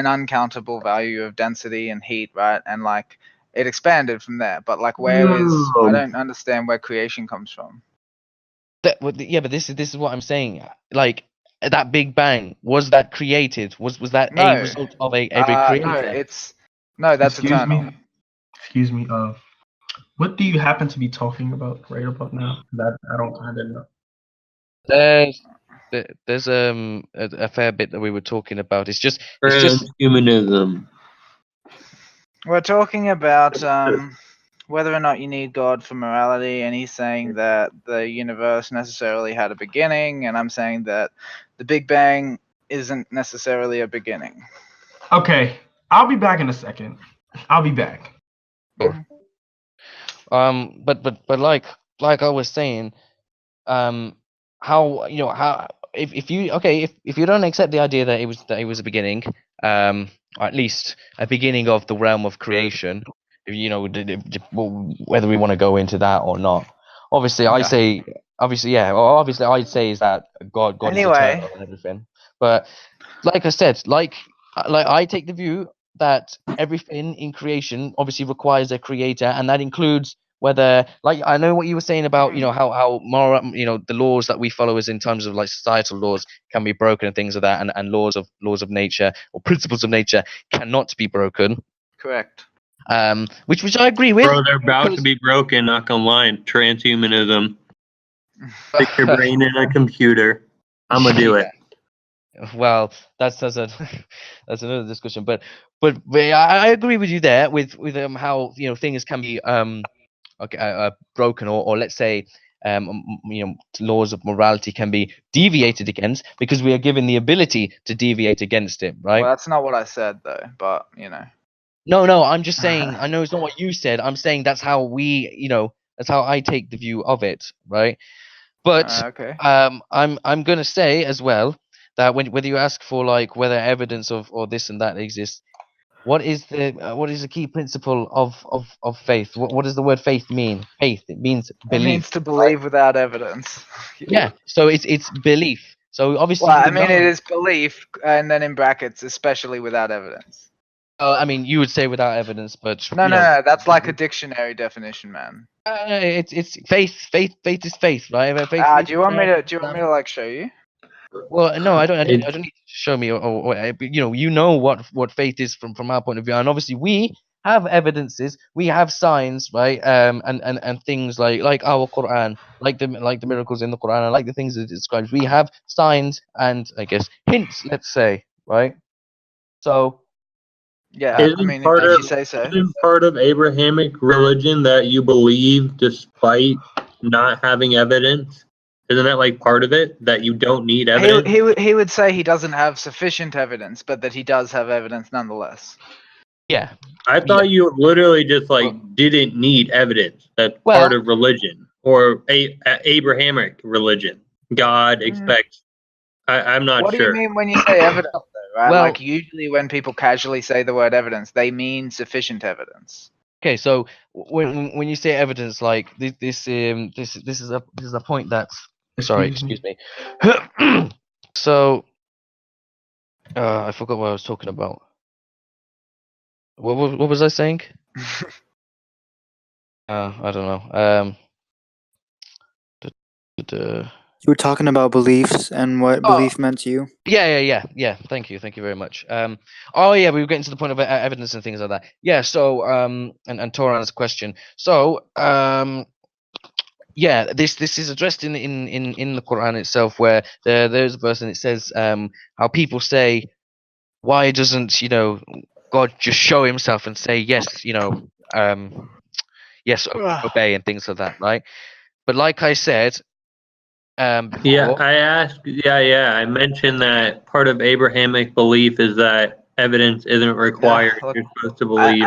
uncountable value of density and heat, right? And like it expanded from there. But like, I don't understand where creation comes from. But this is what I'm saying. Like, that Big Bang, was that created? Was that No. a result of a creator? That's eternal. Excuse me. What do you happen to be talking about right about now? That I didn't know. there's a fair bit that we were talking about. It's just Transhumanism. We're talking about whether or not you need God for morality, and he's saying that the universe necessarily had a beginning, and I'm saying that the Big Bang isn't necessarily a beginning. Okay, I'll be back in a second. I'll be back. Sure. But like I was saying, how if you don't accept the idea that it was a beginning, or at least a beginning of the realm of creation, whether we want to go into that or not. Obviously, I say obviously I'd say is that God is eternal and everything. But like I said, like I take the view that everything in creation obviously requires a creator, and that includes whether, like, I know what you were saying about how moral, the laws that we follow is in terms of like societal laws can be broken and things like that, and laws of nature or principles of nature cannot be broken. Correct. Which I agree with. Bro, they're about to be broken. Not gonna lie. Transhumanism. Stick your brain in a computer. I'm gonna do it. Well, that's another discussion, but I agree with you there with how things can be broken, or let's say laws of morality can be deviated against because we are given the ability to deviate against it, right? Well, that's not what I said though, but No, I'm just saying. I know it's not what you said. I'm saying that's how that's how I take the view of it, right? But okay. I'm gonna say as well that whether you ask for like whether evidence or this and that exists, what is the key principle of faith? What does the word faith mean? Faith, it means belief. It means to believe without evidence. Yeah, so it's belief. So obviously, well, I mean, it is belief, and then in brackets, especially without evidence. I mean, you would say without evidence, but no, that's like a dictionary definition, man. It's faith. Faith is faith, right? Do you want me to like show you? Well, no, I don't need to show me, or what faith is from our point of view, and obviously we have evidences, we have signs, right? And things like our Quran, like the miracles in the Quran, and like the things that it describes. We have signs and I guess hints, let's say, right? So. Yeah, I mean, if you say so. Isn't part of Abrahamic religion that you believe despite not having evidence? Isn't that like part of it, that you don't need evidence? He would say he doesn't have sufficient evidence, but that he does have evidence nonetheless. Yeah. I thought you literally just didn't need evidence. That's part of religion, or Abrahamic religion. God expects. I'm not sure. What do you mean when you say evidence, though, right? Like usually when people casually say the word evidence, they mean sufficient evidence. Okay, so when you say evidence, like this is a point that's excuse me. So I forgot what I was talking about. What was I saying? I don't know. You were talking about beliefs and what belief meant to you. Yeah. Thank you very much. We were getting to the point of evidence and things like that. Yeah. So and Toran's question. So this is addressed in the Quran itself, where there's a verse and it says how people say, why doesn't God just show himself and say yes, yes, obey and things like that, right? But like I said. I asked. I mentioned that part of Abrahamic belief is that evidence isn't required. Look, you're supposed to believe.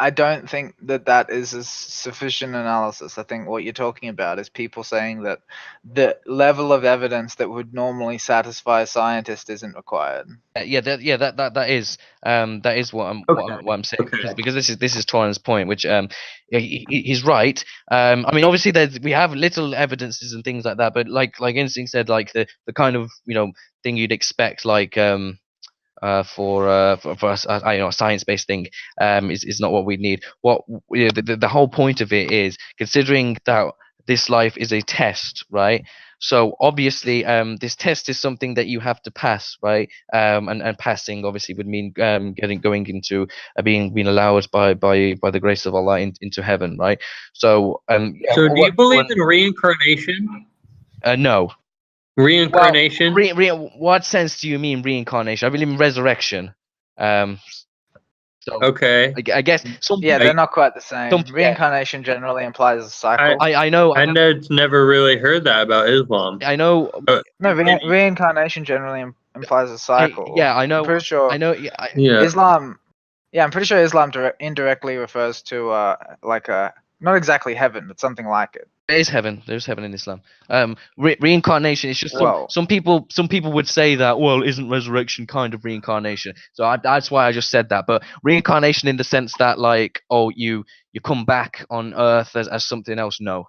I don't think that is a sufficient analysis. I think what you're talking about is people saying that the level of evidence that would normally satisfy a scientist isn't required. That is what I'm saying, because this is Torrens' point, which he's right. I mean, obviously we have little evidences and things like that, but like Instinct said, like the kind of thing you'd expect, like for us, a science-based thing is not what we need. What the whole point of it is, considering that this life is a test, right? So obviously, this test is something that you have to pass, right? And passing obviously would mean going into being allowed by the grace of Allah into heaven, right? So So do you believe in reincarnation? No. Reincarnation. What sense do you mean reincarnation? I believe in resurrection. So Okay. I guess some Yeah, I- they're not quite the same. Some- Reincarnation generally implies a cycle. I know I never really heard that about Islam. I know No, reincarnation generally implies a cycle. I know I'm pretty sure I know Yeah. Islam. Yeah, I'm pretty sure Islam indirectly refers to like not exactly heaven, but something like it. there's heaven in Islam. Reincarnation is just Well- some people would say that, well, isn't resurrection kind of reincarnation? So that's why I just said that. But reincarnation in the sense that, like, oh, you come back on earth as something else, no.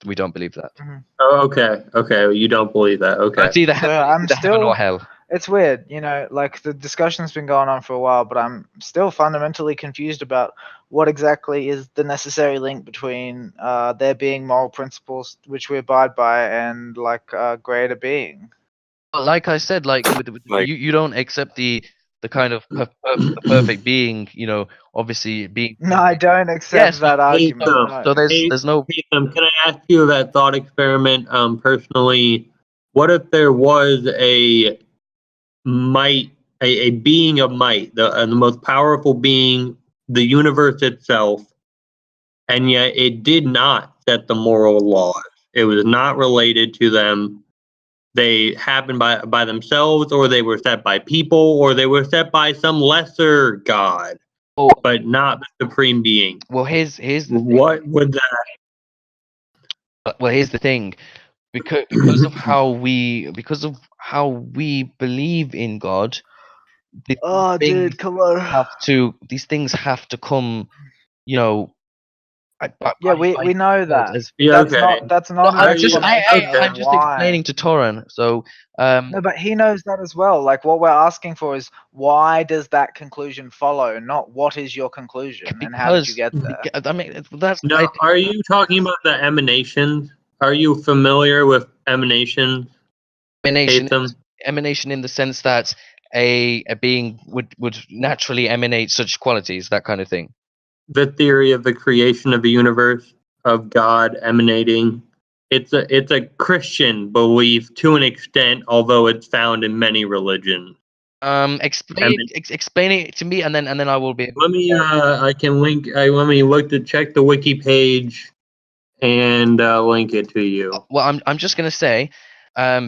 We don't believe that. Oh, okay. You don't believe that? Okay. It's either So heaven, I'm heaven still- or hell. It's weird, like the discussion's been going on for a while, but I'm still fundamentally confused about what exactly is the necessary link between there being moral principles which we abide by and like greater being. Like I said, like, you don't accept the kind of the perfect being, obviously being. No, I don't accept Yes, that argument. no. No. So there's no. Can I ask you that thought experiment? Personally, what if there was a might, a being of might, the most powerful being, the universe itself, and yet it did not set the moral laws. It was not related to them. They happened by themselves, or they were set by people, or they were set by some lesser god, Oh, but not the supreme being. well, here's the What would that? here's the thing, because of how we believe in God, Oh, dude, come on. these things have to come, Yeah, we know that. Yeah, That's okay. not an I'm just explanation I'm of just why. explaining to Toran. So No, but he knows that as well. Like, what we're asking for is why does that conclusion follow, not what is your conclusion and how did you get there? I mean, that's No, are you talking about the emanations? Are you familiar with emanations? emanation in the sense that a being would naturally emanate such qualities, that kind of thing. The theory of the creation of the universe, of God emanating. It's a Christian belief to an extent, although it's found in many religions. Explain it to me, and then I will be. Let me I can link. Let me check the wiki page, and link it to you. Well, I'm just gonna say,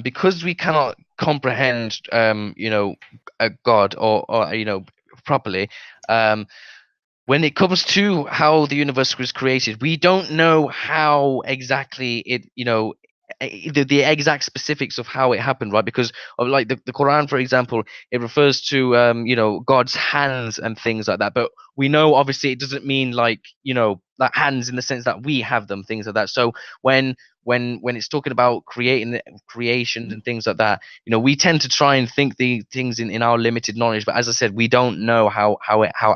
because we cannot comprehend, a God or properly, when it comes to how the universe was created, we don't know how exactly it, the exact specifics of how it happened, right? Because of, like, the Quran, for example, it refers to God's hands and things like that. But we know, obviously, it doesn't mean like like hands in the sense that we have them, things like that. So when it's talking about creation and things like that, we tend to try and think the things in our limited knowledge. But as I said, we don't know how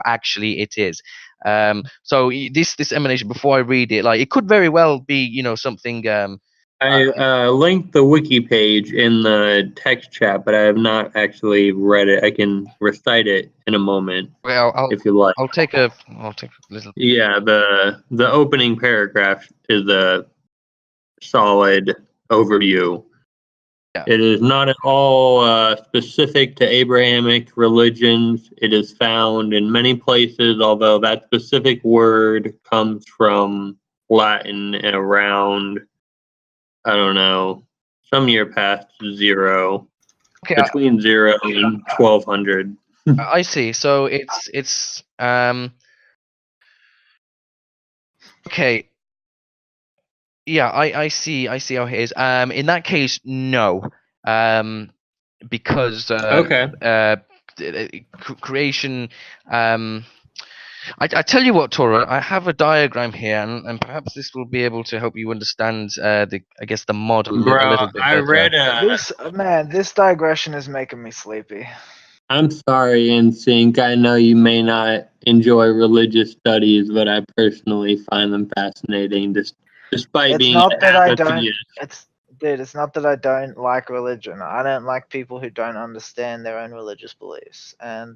actually it is. So this emanation, before I read it, like, it could very well be something. I linked the wiki page in the text chat, but I have not actually read it. I can recite it in a moment, if you like. I'll take a little. Yeah, the opening paragraph is a solid overview. Yeah. It is not at all specific to Abrahamic religions. It is found in many places, although that specific word comes from Latin and around, I don't know, some year past 0, Okay, between 0 and 1200. I see. So it's okay. Yeah, I see how it is. In that case, no. Because Okay. Creation. I tell you what, Tora, I have a diagram here, and perhaps this will be able to help you understand the model a little bit I better. read This digression is making me sleepy. I'm sorry, NSYNC. I know you may not enjoy religious studies, but I personally find them fascinating, despite It's being not that I atheist. don't. It's not that I don't like religion. I don't like people who don't understand their own religious beliefs. And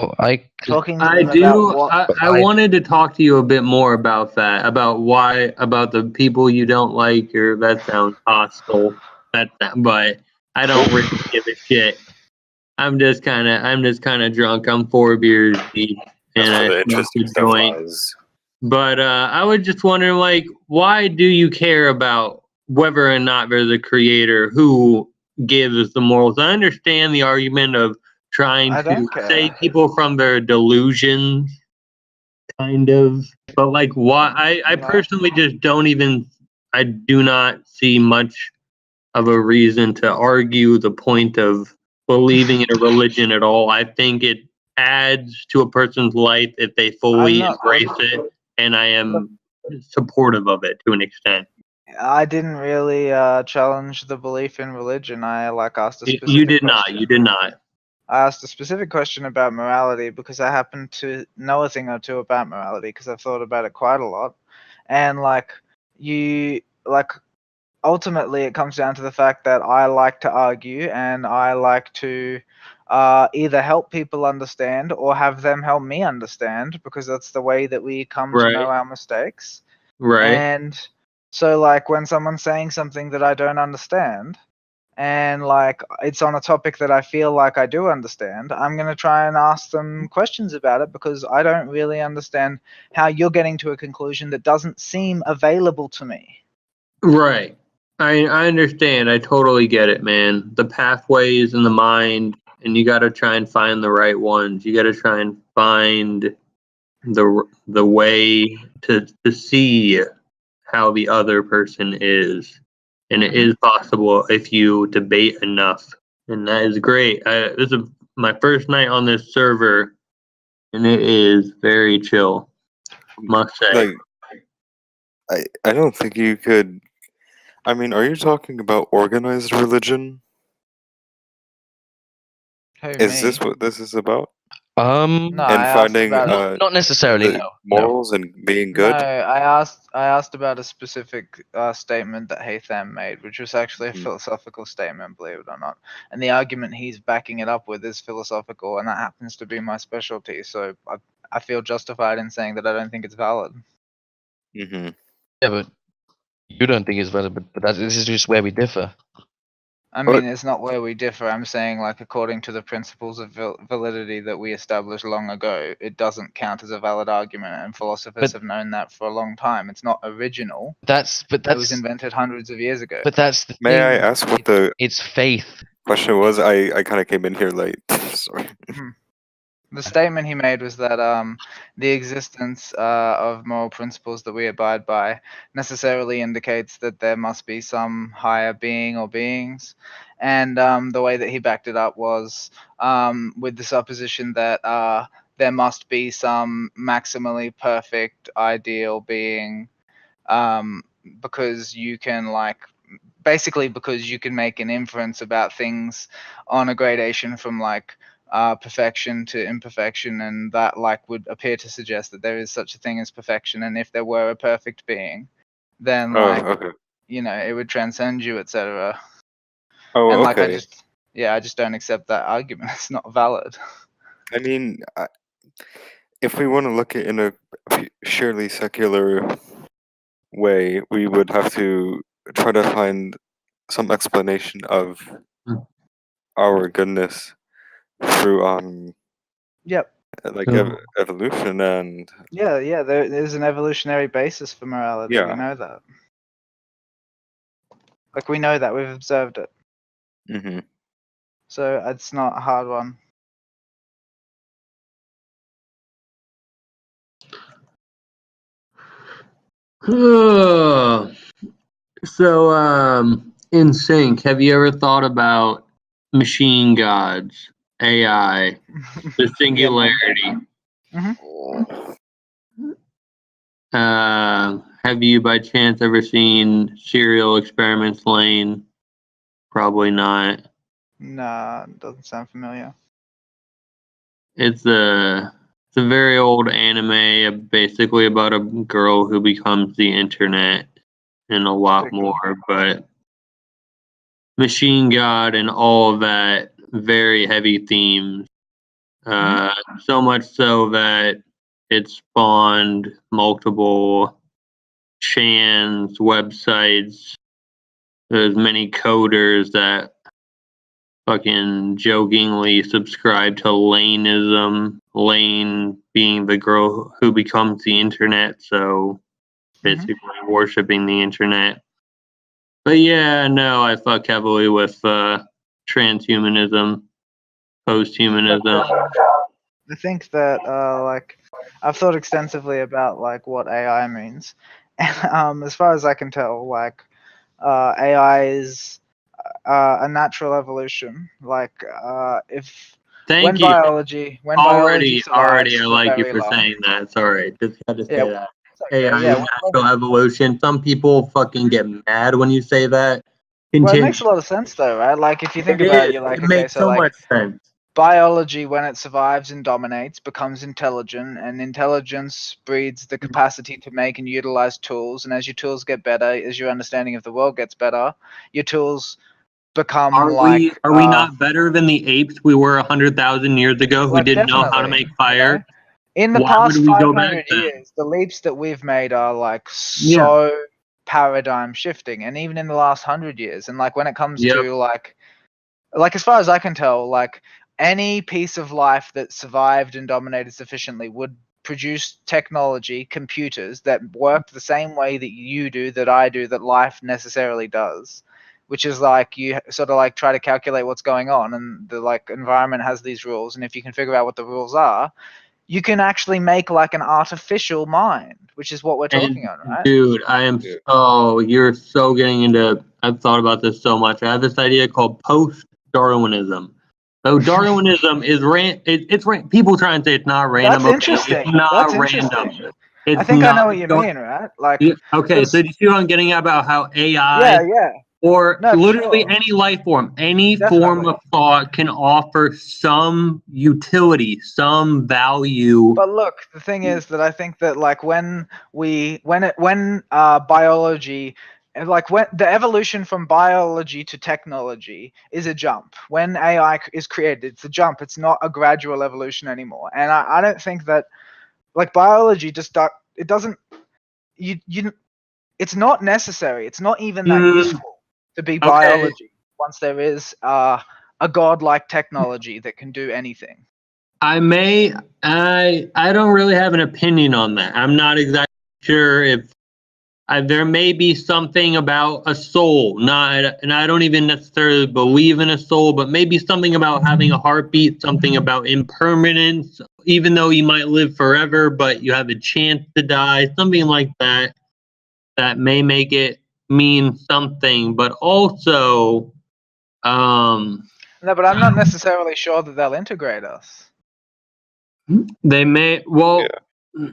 talking to them about what I wanted to talk to you a bit more about that, about the people you don't like, or that sounds hostile. But I don't really give a shit. I'm just kind of drunk. I'm 4 beers deep, and That's where I the smoked interesting a stuff joint. lies. But I was just wondering, like, why do you care about whether or not there's a creator who gives the morals? I understand the argument of trying I to don't care. save people from their delusions, kind of. But like, why? I No. personally just don't even. I do not see much of a reason to argue the point of believing in a religion at all. I think it adds to a person's life if they fully embrace it, and I am supportive of it to an extent. I didn't really challenge the belief in religion. I asked a specific You did not. question. You did not. I asked a specific question about morality because I happen to know a thing or two about morality because I've thought about it quite a lot. And ultimately it comes down to the fact that I like to argue and I like to either help people understand or have them help me understand because that's the way that we come to know Right. our mistakes. Right. And so like when someone's saying something that I don't understand and like it's on a topic that I feel like I do understand, I'm going to try and ask them questions about it because I don't really understand how you're getting to a conclusion that doesn't seem available to me. Right. I understand. I totally get it, man. The pathways in the mind, and you got to try and find the right ones. You got to try and find the way to see how the other person is, and it is possible if you debate enough, and that is great. This is my first night on this server, and it is very chill, must say. Like, I don't think you could. I mean, are you talking about organized religion? Is this what this is about? No, And I asked finding about not necessarily. the No. morals and being No, good. I asked about a specific statement that Haytham made, which was actually a philosophical statement, believe it or not. And the argument he's backing it up with is philosophical, and that happens to be my specialty. So I feel justified in saying that I don't think it's valid. Mm-hmm. Yeah, but you don't think it's valid, but this is just where we differ. I mean, it's not where we differ. I'm saying, like, according to the principles of validity that we established long ago, it doesn't count as a valid argument, and philosophers have known that for a long time. It's not original. It was invented hundreds of years ago. But that's the May thing. I ask what the It's faith. question was? I kind of came in here late. Sorry. The statement he made was that the existence of moral principles that we abide by necessarily indicates that there must be some higher being or beings. And the way that he backed it up was with the supposition that there must be some maximally perfect ideal being because you can because you can make an inference about things on a gradation from perfection to imperfection, and that would appear to suggest that there is such a thing as perfection, and if there were a perfect being, then okay. It would transcend you, etc. Oh, and okay. I just don't accept that argument. It's not valid. I mean, if we want to look at it in a surely secular way, we would have to try to find some explanation of our goodness through Yep. like evolution and Yeah, there's an evolutionary basis for morality. Yeah. We know that. We know that, we've observed it. Mm-hmm. So it's not a hard one. So, in sync, have you ever thought about machine gods, AI, the singularity? Have you by chance ever seen Serial Experiments Lane? Probably not. Nah, it doesn't sound familiar. It's a very old anime, basically about a girl who becomes the internet and a lot more, but Machine God and all of that, very heavy themes. So much so that it spawned multiple chans, websites. There's many coders that fucking jokingly subscribe to Laneism. Lane being the girl who becomes the internet, so basically worshipping the internet. But yeah, no, I fuck heavily with transhumanism, posthumanism. I think that like I've thought extensively about like what AI means. As far as I can tell, like AI is a natural evolution. Like if Thank when you. biology biology survives I for like you very for long. saying that. It's alright. Just had to say Yeah, that. it's okay. AI Yeah, is natural evolution. Some people fucking get mad when you say that. well, it Continue. makes a lot of sense though, right? Like if you think It about it, is. you're like, It okay, makes so so like much sense. biology, when it survives and dominates, becomes intelligent, and intelligence breeds the capacity to make and utilize tools. And as your tools get better, as your understanding of the world gets better, your tools become Are we not better than the apes we were 100,000 years ago who like didn't know how to definitely, make fire? you know? In the Why would past we go back 500 then? years, the leaps that we've made are like so paradigm shifting, and even in the last 100 years, and like when it comes Yep. to like as far as I can tell, like any piece of life that survived and dominated sufficiently would produce technology, computers that worked the same way that you do, that I do, that life necessarily does, which is like you sort of like try to calculate what's going on, and the like environment has these rules, and if you can figure out what the rules are, you can actually make like an artificial mind, which is what we're talking on, right? Dude, I am. Oh, you're so getting into. I've thought about this so much. I have this idea called post-Darwinism. So Darwinism is people try and say it's not random. That's interesting. It's not That's random. interesting. It's I think not I know what you mean, right? Like, okay, so do you see what I'm getting at about how AI yeah. or No, for literally sure. any life form, any form Definitely. of thought can offer some utility, some value. But look, the thing is that I think that like when biology, and like when the evolution from biology to technology is a jump. When AI is created, it's a jump. It's not a gradual evolution anymore. And I don't think that like biology just it doesn't you it's not necessary. It's not even that useful to be biology once there is a godlike technology that can do anything. I don't really have an opinion on that. I'm not exactly sure if there may be something about a soul, and I don't even necessarily believe in a soul, but maybe something about having a heartbeat, something about impermanence, even though you might live forever, but you have a chance to die, something like that, that may make it mean something, but also, No, but I'm not necessarily sure that they'll integrate us. They may,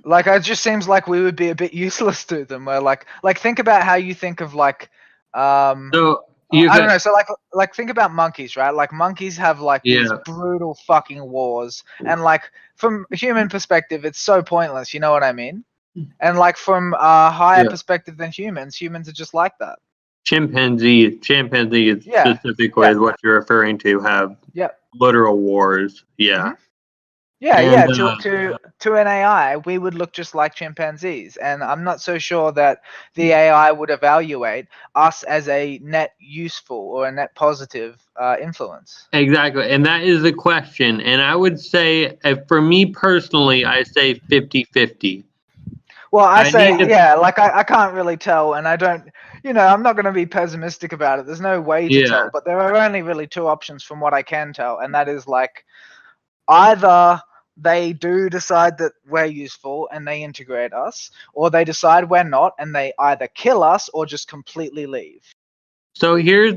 like it just seems like we would be a bit useless to them. Where like think about how you think of like I don't know. So like think about monkeys, right? Like monkeys have like these brutal fucking wars, and like from a human perspective, it's so pointless. You know what I mean? And like from a higher perspective than humans are just like that. Chimpanzees specifically is what you're referring to, have literal wars. Yeah. To an AI, we would look just like chimpanzees, and I'm not so sure that the AI would evaluate us as a net useful or a net positive influence. Exactly, and that is the question. And I would say, for me personally, I say 50-50. Well, I can't really tell, and I don't, I'm not going to be pessimistic about it. There's no way to tell, but there are only really two options from what I can tell, and that is like either they do decide that we're useful and they integrate us, or they decide we're not and they either kill us or just completely leave. So here's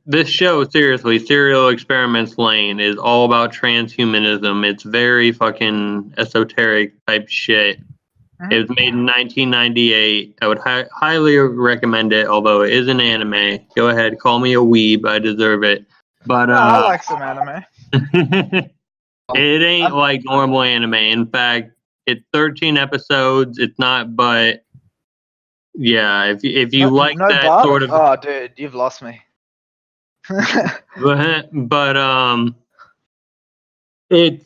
this show, seriously, Serial Experiments Lane, is all about transhumanism. It's very fucking esoteric type shit. It was made in 1998. I would highly recommend it, although it is an anime. Go ahead, call me a weeb. I deserve it. But I like some anime. It ain't like normal anime. In fact, it's 13 episodes. It's not, but yeah, if you like that sort of, oh, dude, you've lost me. but it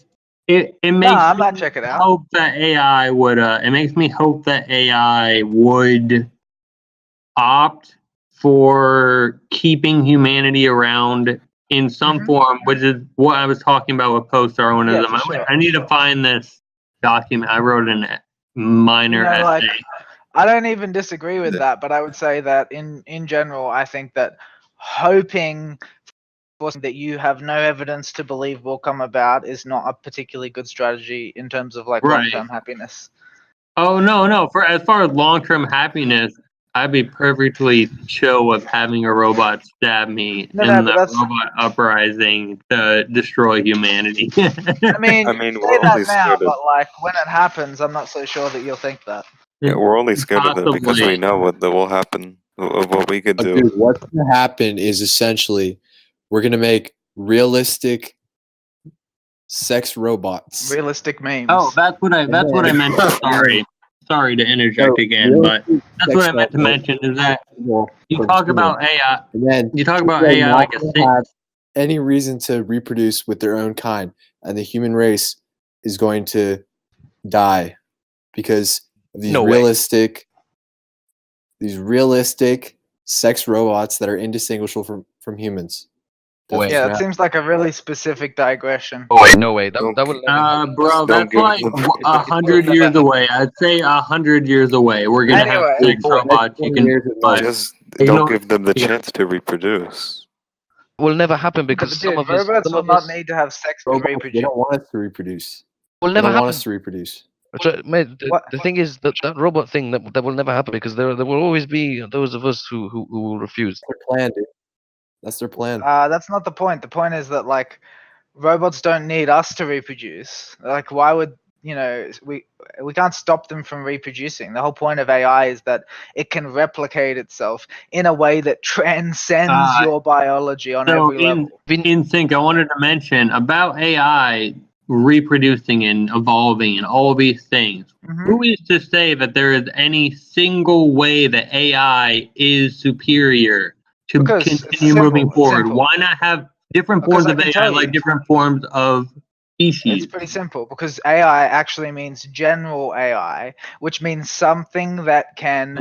makes I might check it out. Hope that AI would it makes me hope that AI would opt for keeping humanity around in some form, which is what I was talking about with post-Darwinism. Yeah, for sure. I need to find this document. I wrote a minor essay. Like, I don't even disagree with that, but I would say that in general, I think that hoping for something that you have no evidence to believe will come about is not a particularly good strategy in terms of like long-term happiness. Oh no! For as far as long-term happiness, I'd be perfectly chill with having a robot stab me in the robot uprising to destroy humanity. I mean, we're say only that now, scared but like when it happens, I'm not so sure that you'll think that. Yeah, we're only scared of that because Possibly. we know what will happen, of what we could do. Dude, what's going to happen is essentially we're going to make realistic sex robots. Realistic memes. Oh, that's what I meant. Sorry to interject again, but that's what I meant to mention is that you talk about AI. And then you talk about AI like a have any reason to reproduce with their own kind, and the human race is going to die because of these realistic sex robots that are indistinguishable from humans. Yeah, it seems like a really specific digression. Oh wait, no way. That will never happen. Bro, that's like 100 years away. I'd say 100 years away. We're gonna have sex robots. You can just don't give them the chance to reproduce. Will never happen because some of us will not need to have sex to reproduce. They don't want us to reproduce. Will never happen. Want us to reproduce. Mate, the thing is that robot thing that will never happen because there will always be those of us who will refuse. Their plan, dude. That's their plan. That's not the point. The point is that like robots don't need us to reproduce. Like, why would we can't stop them from reproducing. The whole point of AI is that it can replicate itself in a way that transcends your biology on every level. In sync, I wanted to mention about AI reproducing and evolving and all these things. Who is to say that there is any single way that AI is superior to continue moving forward? Why not have different forms of AI like different forms of species? It's pretty simple because AI actually means general AI, which means something that can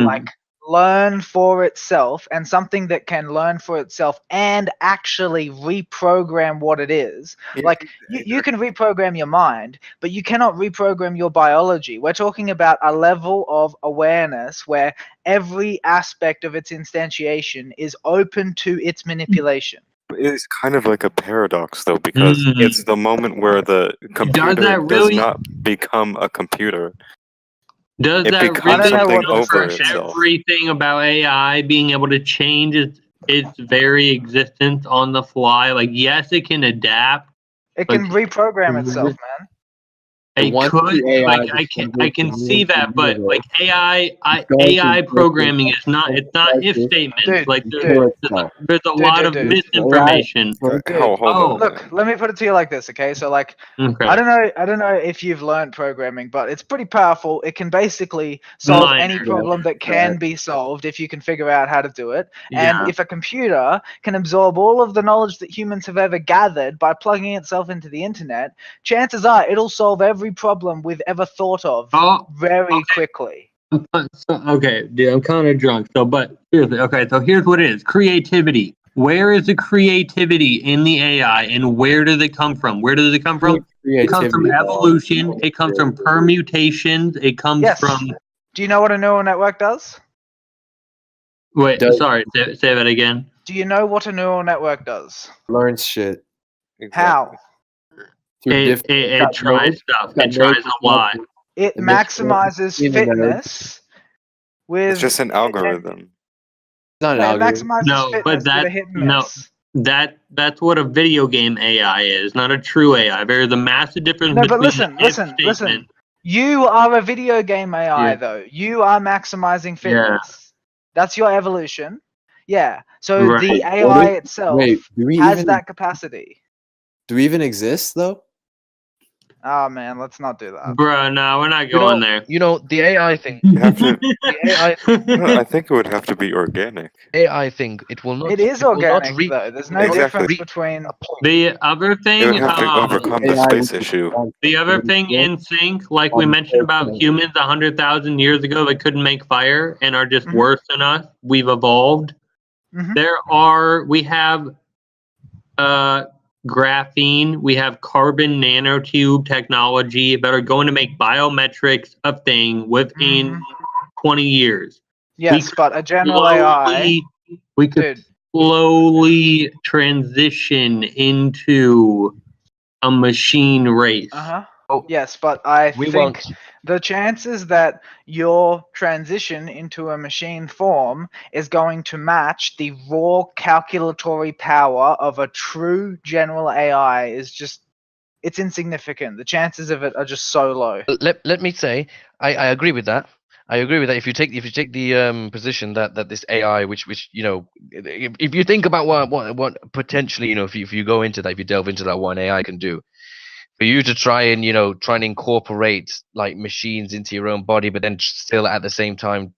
like learn for itself, and something that can learn for itself and actually reprogram what it is. Like you can reprogram your mind, but you cannot reprogram your biology. We're talking about a level of awareness where every aspect of its instantiation is open to its manipulation. It's kind of like a paradox, though, because it's the moment where the computer does not become a computer. Does it that becomes something over push itself? Everything about AI being able to change its very existence on the fly? Like, yes, it can adapt. It can reprogram itself, man. It could, like, I can see that, but like AI programming is not. It's not if statements. Like there's a lot of misinformation. Look, let me put it to you like this, okay? So like, I don't know if you've learned programming, but it's pretty powerful. It can basically solve any problem that can be solved if you can figure out how to do it. And if a computer can absorb all of the knowledge that humans have ever gathered by plugging itself into the internet, chances are it'll solve every problem we've ever thought of very quickly. Okay, dude, I'm kind of drunk. So, but seriously, okay. So here's what it is: creativity. Where is the creativity in the AI, and where does it come from? Where does it come from? It comes from evolution. It comes from permutations. It comes from. Do you know what a neural network does? Wait, sorry. Say that again. Do you know what a neural network does? Learns shit. How? It tries stuff. It tries a lot. It maximizes fitness with. It's just an algorithm. It's not an algorithm. That's what a video game AI is, not a true AI. There is a massive difference. No, but listen. You are a video game AI, though. You are maximizing fitness. That's your evolution. Yeah. So the AI itself has that capacity. Do we even exist, though? Oh man, let's not do that. Bro, no, we're not going there. The AI thing. You have to. The AI No, I think it would have to be organic. AI thing. It will not. It is it will not organic re- though. There's it no will not Exactly. difference reach between. a point. The other It would thing, have to overcome the AI space would issue. the other thing in sync, like we on mentioned about Earth. humans 100,000 years ago that couldn't make fire and are just Mhm. worse than us. We've evolved. Mhm. We have graphene, we have carbon nanotube technology that are going to make biometrics a thing within 20 years. Yes, but a general AI. We could Dude. slowly transition into a machine race. Yes, but I We think won't. the chances that your transition into a machine form is going to match the raw calculatory power of a true general AI is just, it's insignificant. The chances of it are just so low. Let me say, I agree with that. I agree with that. If you take the position that this AI, which if you think about what potentially, if you go into that, if you delve into that, what an AI can do, for you to try and incorporate like machines into your own body, but then still at the same time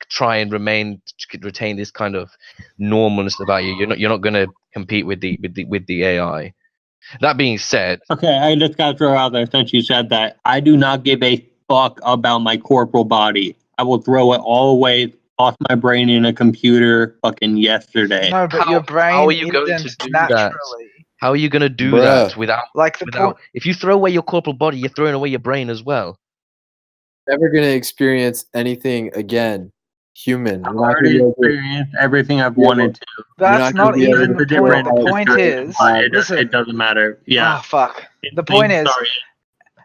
try and retain this kind of normalness about you. You're not going to compete with the AI. That being said, okay, I just got to throw out there since you said that I do not give a fuck about my corporal body. I will throw it all away. Lost my brain in a computer fucking yesterday. No, but your brain how are you going to isn't do naturally. that? How are you going to do Bruh. that without Point. If you throw away your corporal body, you're throwing away your brain as well. Never gonna experience anything again. Human. I've already experienced everything I've wanted to. That's not even the point. The point is, listen, it doesn't matter. Yeah. Oh fuck. The point is, Sorry.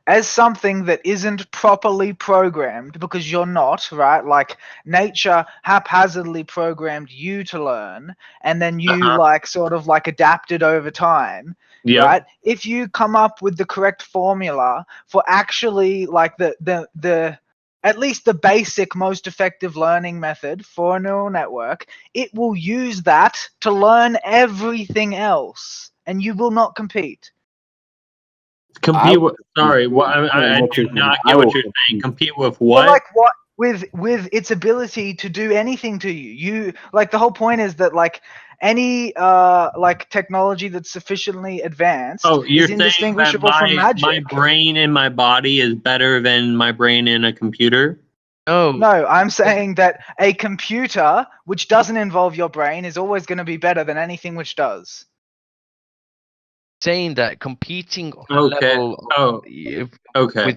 as something that isn't properly programmed, because you're not, right? Like nature haphazardly programmed you to learn, and then you sort of adapted over time. Yep. Right? If you come up with the correct formula for actually like the at least the basic most effective learning method for a neural network, it will use that to learn everything else, and you will not compete. Compete with? Sorry, what? I do not get what you're saying. Compete with what? Well, like what? With its ability to do anything to you. You like the whole point is that like any like technology that's sufficiently advanced you're is indistinguishable saying that from magic. my brain in my body is better than my brain in a computer? No, I'm saying that a computer which doesn't involve your brain is always going to be better than anything which does. Saying that competing on Okay. a level Okay.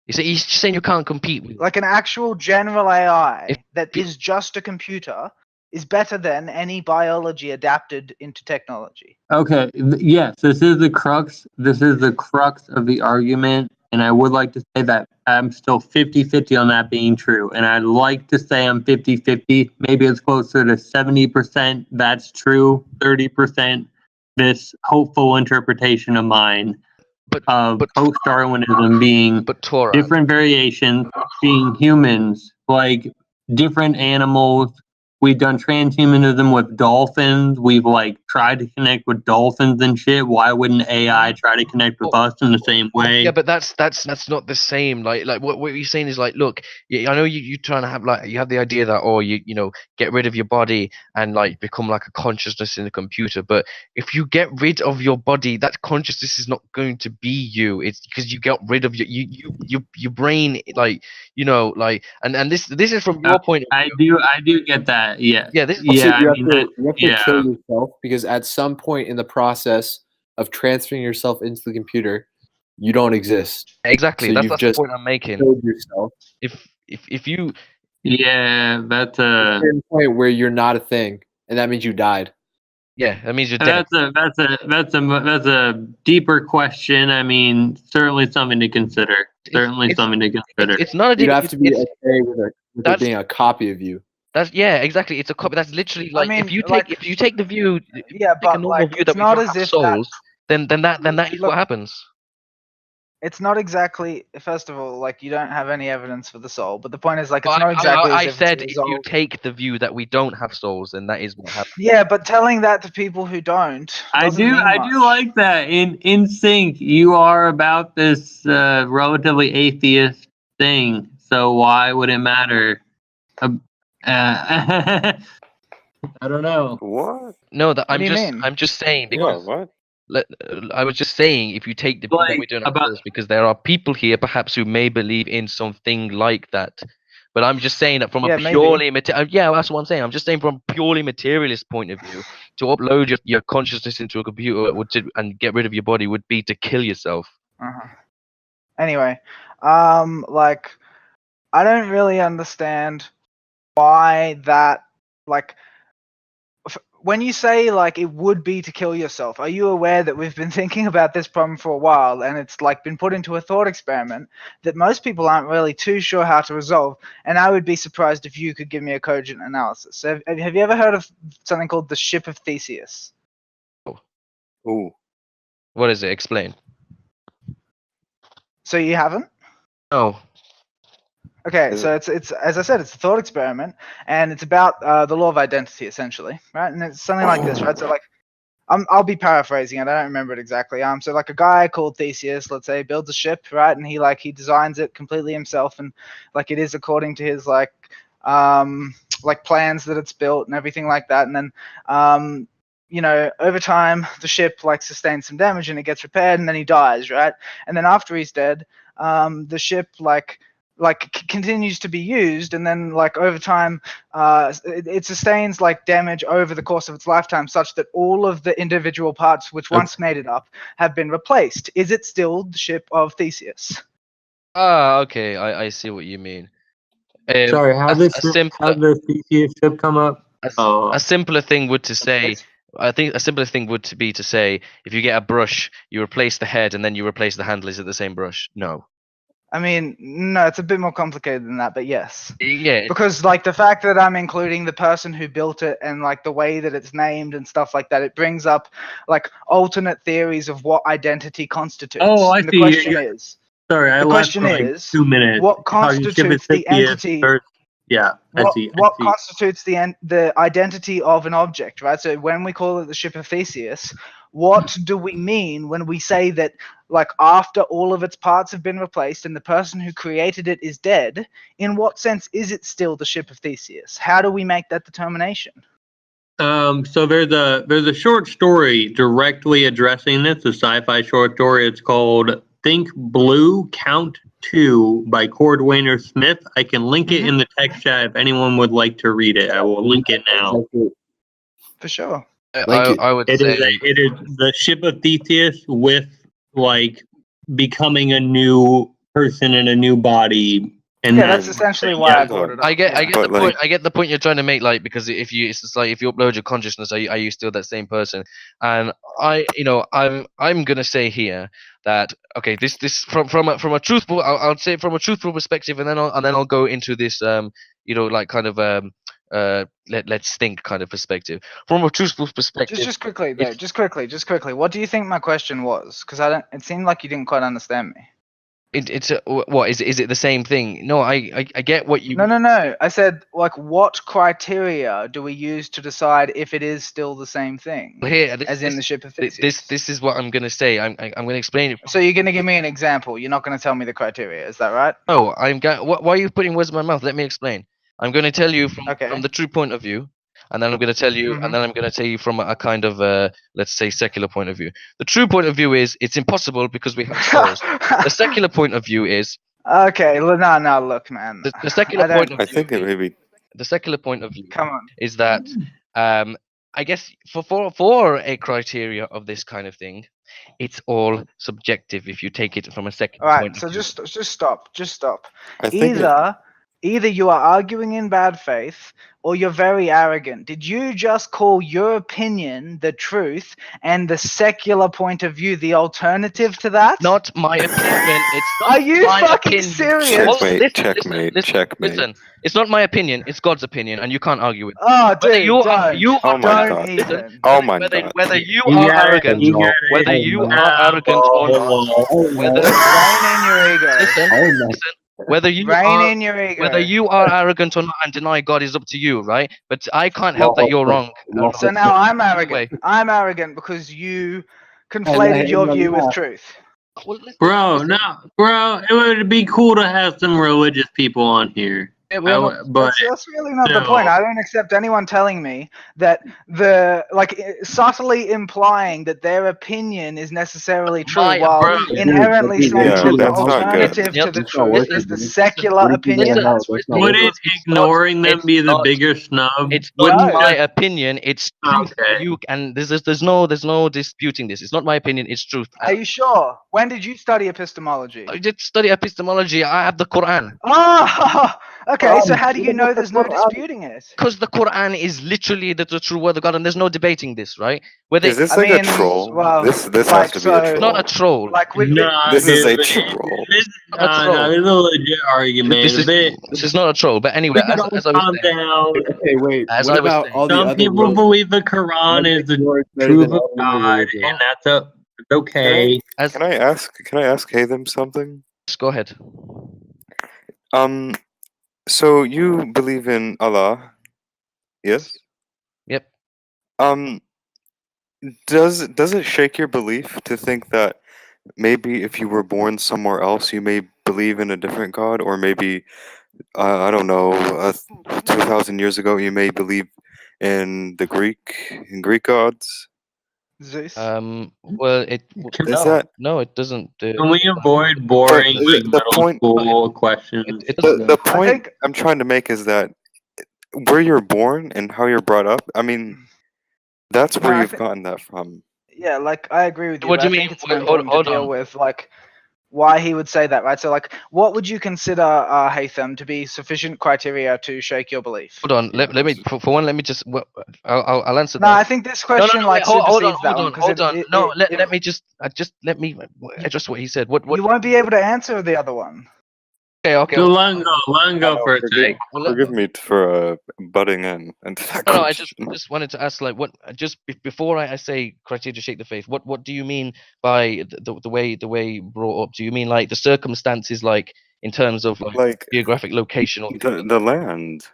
He's saying you can't compete with like an actual general AI that is just a computer is better than any biology adapted into technology. Okay. Yes, this is the crux. This is the crux of the argument, and I would like to say that I'm still 50-50 on that being true. And I'd like to say I'm 50-50. Maybe it's closer to 70% that's true, 30% this hopeful interpretation of mine of post-Darwinism being different variations, being humans, like different animals. We've done transhumanism with dolphins. We've like tried to connect with dolphins and shit. Why wouldn't AI try to connect with us in the same way? Yeah, but that's not the same. Like what you're saying is like, look, I know you're trying to have like you have the idea that you get rid of your body and like become like a consciousness in a computer. But if you get rid of your body, that consciousness is not going to be you. It's because you get rid of your brain, like and this is from your point of view. I do get that. Yeah. Yeah. This you have to kill yourself because at some point in the process of transferring yourself into the computer, you don't exist. Exactly. So That's you've the just point I'm making. killed yourself. If you that's a point where you're not a thing, and that means you died. Yeah, that means you're dead. That's a deeper question. I mean, certainly something to consider. It's not a. You have to be okay with it being a copy of you. That's exactly. It's a copy. That's literally like if you take the view, but a normal view that we not don't as have if souls, then that is what happens. it's not exactly. First of all, like you don't have any evidence for the soul, but the point is like it's not exactly. I as if said it's if you take the view that we don't have souls, then that is what happens. Yeah, but telling that to people who don't. I do like that. In sync, you are about this relatively atheist thing. So why would it matter? I don't know. What? No, that What do you mean? I'm just saying Yeah, because what? I was just saying if you take the view that we Like, don't have about- souls, because there are people here perhaps who may believe in something like that. But I'm just saying that from Yeah, a maybe. purely yeah, that's what I'm saying. I'm just saying from a purely materialist point of view, to upload your consciousness into a computer and get rid of your body would be to kill yourself. Anyway, like I don't really understand why that, like, when you say like it would be to kill yourself, are you aware that we've been thinking about this problem for a while and it's like been put into a thought experiment that most people aren't really too sure how to resolve? And I would be surprised if you could give me a cogent analysis. So have you ever heard of something called the Ship of Theseus? Ooh. What is it? Explain. So you haven't? No. Okay, Is so it's as I said, it's a thought experiment, and it's about the law of identity essentially, right? And it's something like this, right? So like, I'll be paraphrasing it. I don't remember it exactly. So like a guy called Theseus, let's say, builds a ship, right? And he designs it completely himself, and like it is according to his like plans that it's built and everything like that. And then over time the ship like sustains some damage and it gets repaired, and then he dies, right? And then after he's dead, the ship continues to be used, and then like over time it sustains like damage over the course of its lifetime such that all of the individual parts which once made it up have been replaced. Is it still the Ship of Theseus? Okay, I see what you mean. Sorry, how did the Theseus ship come up? A simpler thing would to say, I think a simpler thing would to be to say, if you get a brush, you replace the head and then you replace the handle. Is it the same brush? No. I mean, no, it's a bit more complicated than that, but yes. Yeah. Because like the fact that I'm including the person who built it and like the way that it's named and stuff like that, it brings up like alternate theories of what identity constitutes. Oh, I and the see. question is, sorry, I the left question for like is, 2 minutes. what constitutes the entity? Yeah, I see. What constitutes the identity of an object, right? So when we call it the Ship of Theseus, what do we mean when we say that, like, after all of its parts have been replaced and the person who created it is dead? In what sense is it still the Ship of Theseus? How do we make that determination? So there's a short story directly addressing this, a sci-fi short story. It's called Think Blue, Count 2 by Cordwainer Smith. I can link it in the text chat if anyone would like to read it. I will link it now. For sure. I would say it is the Ship of Theseus with like becoming a new person in a new body. And yeah, that's essentially why I brought it up. I get yeah. the point. I get the point you're trying to make. Like, because if you upload your consciousness, are you still that same person? And I'm gonna say here that okay, this from a truthful, I'll say from a truthful perspective, and then I'll go into this let's think kind of perspective. From a truthful perspective. Just quickly though, just quickly. What do you think my question was? Because it seemed like you didn't quite understand me. What is it the same thing? No, I get what you. No. I said, like, what criteria do we use to decide if it is still the same thing? Here, in the Ship of Theseus. This is what I'm gonna say. I'm gonna explain it. So you're gonna give me an example. You're not gonna tell me the criteria. Is that right? No, why are you putting words in my mouth? Let me explain. I'm gonna tell you from the true point of view. And then I'm going to tell you, and then I'm going to tell you from a kind of, let's say, secular point of view. The true point of view is it's impossible because we have souls. The secular point of view is okay. No, look, man. The secular point of view. I think it may be. The secular point of view. Come on. Is that I guess for a criteria of this kind of thing, it's all subjective if you take it from a secular point of view. All right, so just stop. I think either you are arguing in bad faith or you're very arrogant. Did you just call your opinion the truth and the secular point of view the alternative to that? Not my opinion. It's not Are you my fucking opinion. serious? Hold on, Checkmate, listen, checkmate, listen, checkmate. listen. It's not my opinion. It's God's opinion, and you can't argue with it. Oh, Whether dude, you are, don't. you Oh are my Don't god. even. Oh my whether god. whether you You are gotta, arrogant, you gotta whether you have are arrogant or not, all- whether Rein in your ego. listen, whether you Rein are in your ego. whether you are arrogant or not and deny God is up to you, right? But I can't help that you're wrong. So now I'm Either arrogant. way. I'm arrogant because you conflated your view with truth. Well, listen, Bro, listen. no, bro, it would be cool to have some religious people on here. We're not. But That's really not the no. point. I don't accept anyone telling me that subtly implying that their opinion is necessarily true, while bro, inherently saying Yeah, that the that's not good. alternative to the That's truth is the secular opinion. listen, That's it's Wouldn't not- ignoring them it's be the not- bigger snub? It's not Wouldn't my just- opinion. It's truth. Okay. You and there's no disputing this. It's not my opinion. It's truth. Are you sure? When did you study epistemology? I did study epistemology. I have the Quran. Oh, okay. So how do you know there's no disputing it? Because the Quran is literally the true word of God, and there's no debating this, right? Whether Is this I like mean, a troll? well, this like, has to be a so- troll. not a troll. Like with Nah, This is dude, a but troll. This is Not a no, troll. it's a legit argument. This is not a troll. But anyway, We as gotta I was calm saying, down. Okay, wait. As what I was about saying, all the Some other people worlds? believe the Quran is the Yours better truth than of all the other God, religions. and that's okay. as Can I ask Haytham something? go ahead. So you believe in Allah? Yes? Yep. Does it shake your belief to think that maybe if you were born somewhere else, you may believe in a different god, or maybe I don't know, 2,000 years ago, you may believe in Greek gods? Zeus. Well, no, it doesn't. Can we avoid boring But like the middle point- school questions? It doesn't. The I point think- I'm trying to make is that where you're born and how you're brought up, I mean, that's No, where I you've thi- gotten that from. Yeah, like I agree with you. What but do you I think mean? it's more Wait, hold- important hold to deal on. with like why he would say that, right? So like, what would you consider, Haytham, to be sufficient criteria to shake your belief? Hold on. Let me for one. Let me just. I'll answer No, that. I think this question wait, hold on, supersedes that one. 'cause hold on. No, it- let me just let me address what he said. What? You won't be able to answer the other one. Okay. So let him go for a sec. Forgive me for butting in into that No, I question. just wanted to ask, like, what before I say criteria to shake the faith. What do you mean by the way brought up? Do you mean like the circumstances, like in terms of like geographic location, or the land,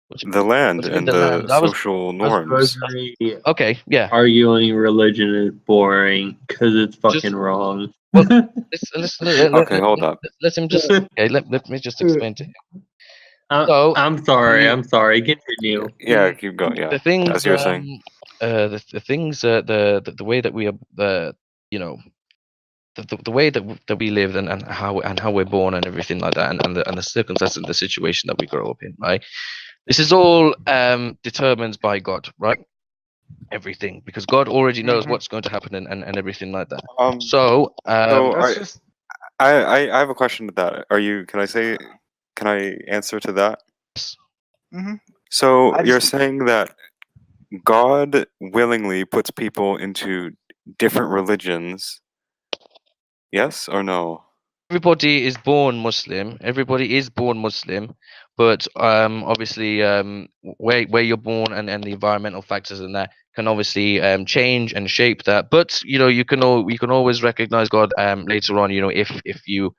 what do you the land, what do you mean and the the land? I was- social I was norms. very Okay, yeah. arguing religion is boring because it's fucking wrong. Well, listen, Okay, hold up. let him just. Okay, let me just explain to him. So I'm sorry. I'm sorry. Continue. Yeah, keep going. Yeah, the things, as you were saying. the things, the way that we are, you know, the way that we live and how we're born and everything like that, and the circumstances and the situation that we grow up in, right? This is all determined by God, right? Everything, because God already knows what's going to happen and everything like that. So I have a question to that. Can I answer to that? Mhm. So I you're just- saying that God willingly puts people into different religions? Yes or no? everybody is born Muslim. Everybody is born Muslim, but obviously, where you're born and the environmental factors and that can obviously change and shape that. But you know, you can always recognize God later on. You know, if you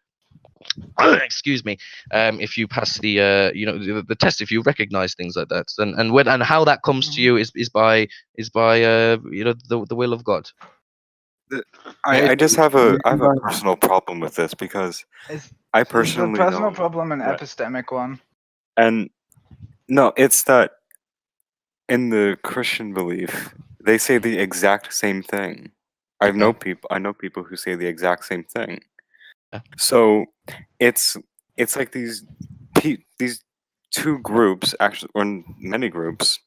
excuse me, if you pass the the test, if you recognize things like that, and how that comes to you is by the will of God. I just have a personal problem with this because I Is the personally personal know problem an that- epistemic one? And no, it's that in the Christian belief, they say the exact same thing. I know people who say the exact same thing. So it's like these two groups, actually, or many groups,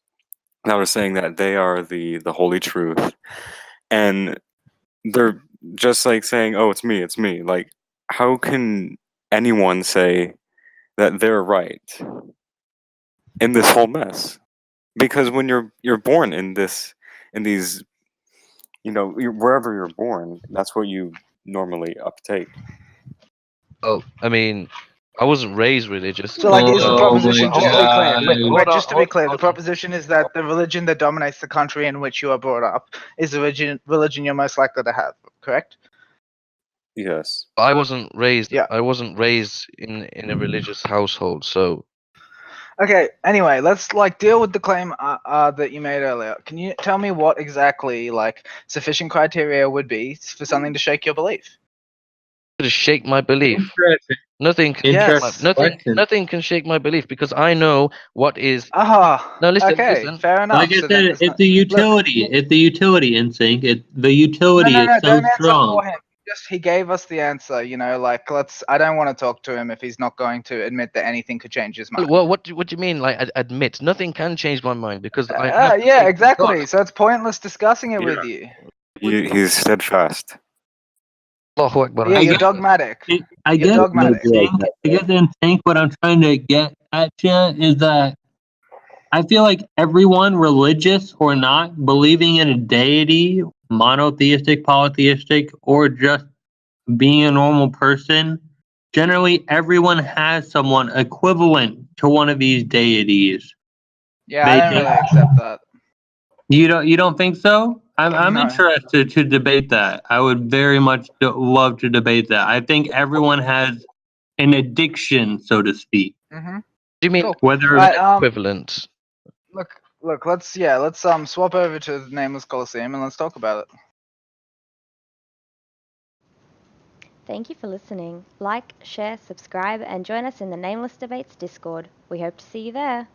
that are saying that they are the holy truth, and they're just like saying, "Oh, it's me, it's me." Like, how can anyone say that they're right in this whole mess. Because when you're born in these, wherever you're born, that's what you normally uptake. Oh, I mean, I wasn't raised religious. So like, is the Oh proposition, my just to be clear, God. just to be clear, the proposition is that the religion that dominates the country in which you are brought up is the religion you're most likely to have, correct? Yes. I wasn't raised. Yeah. I wasn't raised in a religious household, so Okay, anyway, let's like deal with the claim that you made earlier. Can you tell me what exactly like sufficient criteria would be for something to shake your belief? to shake my belief. Interesting. Nothing can shake my, Interesting question. nothing can shake my belief because I know what is. Ah, No, listen, okay, listen. fair enough. Like I So then said, there's it's the look, utility. It's the utility instinct. The no, utility no, is no, so don't answer strong. for him. He gave us the answer. You know, like I don't want to talk to him if he's not going to admit that anything could change his mind. Well, what do you mean? Like, admit nothing can change my mind because I have. Yeah, faith in exactly. God. So it's pointless discussing it with Yeah. you. He's steadfast. Allahu Akbar. Yeah, I you're guess, dogmatic. I You're guess dogmatic. in sync, what I'm trying to get at you is that I feel like everyone, religious or not, believing in a deity, monotheistic, polytheistic, or just being a normal person, generally everyone has someone equivalent to one of these deities. Yeah, I They don't think really accept that. you don't think so? I'm No. interested to debate that. I would very much love to debate that. I think everyone has an addiction, so to speak. Mm-hmm. Do you mean Cool. Whether Right, equivalent? look, let's swap over to the Nameless Coliseum and let's talk about it. Thank you for listening. Like, share, subscribe, and join us in the Nameless Debates Discord. We hope to see you there.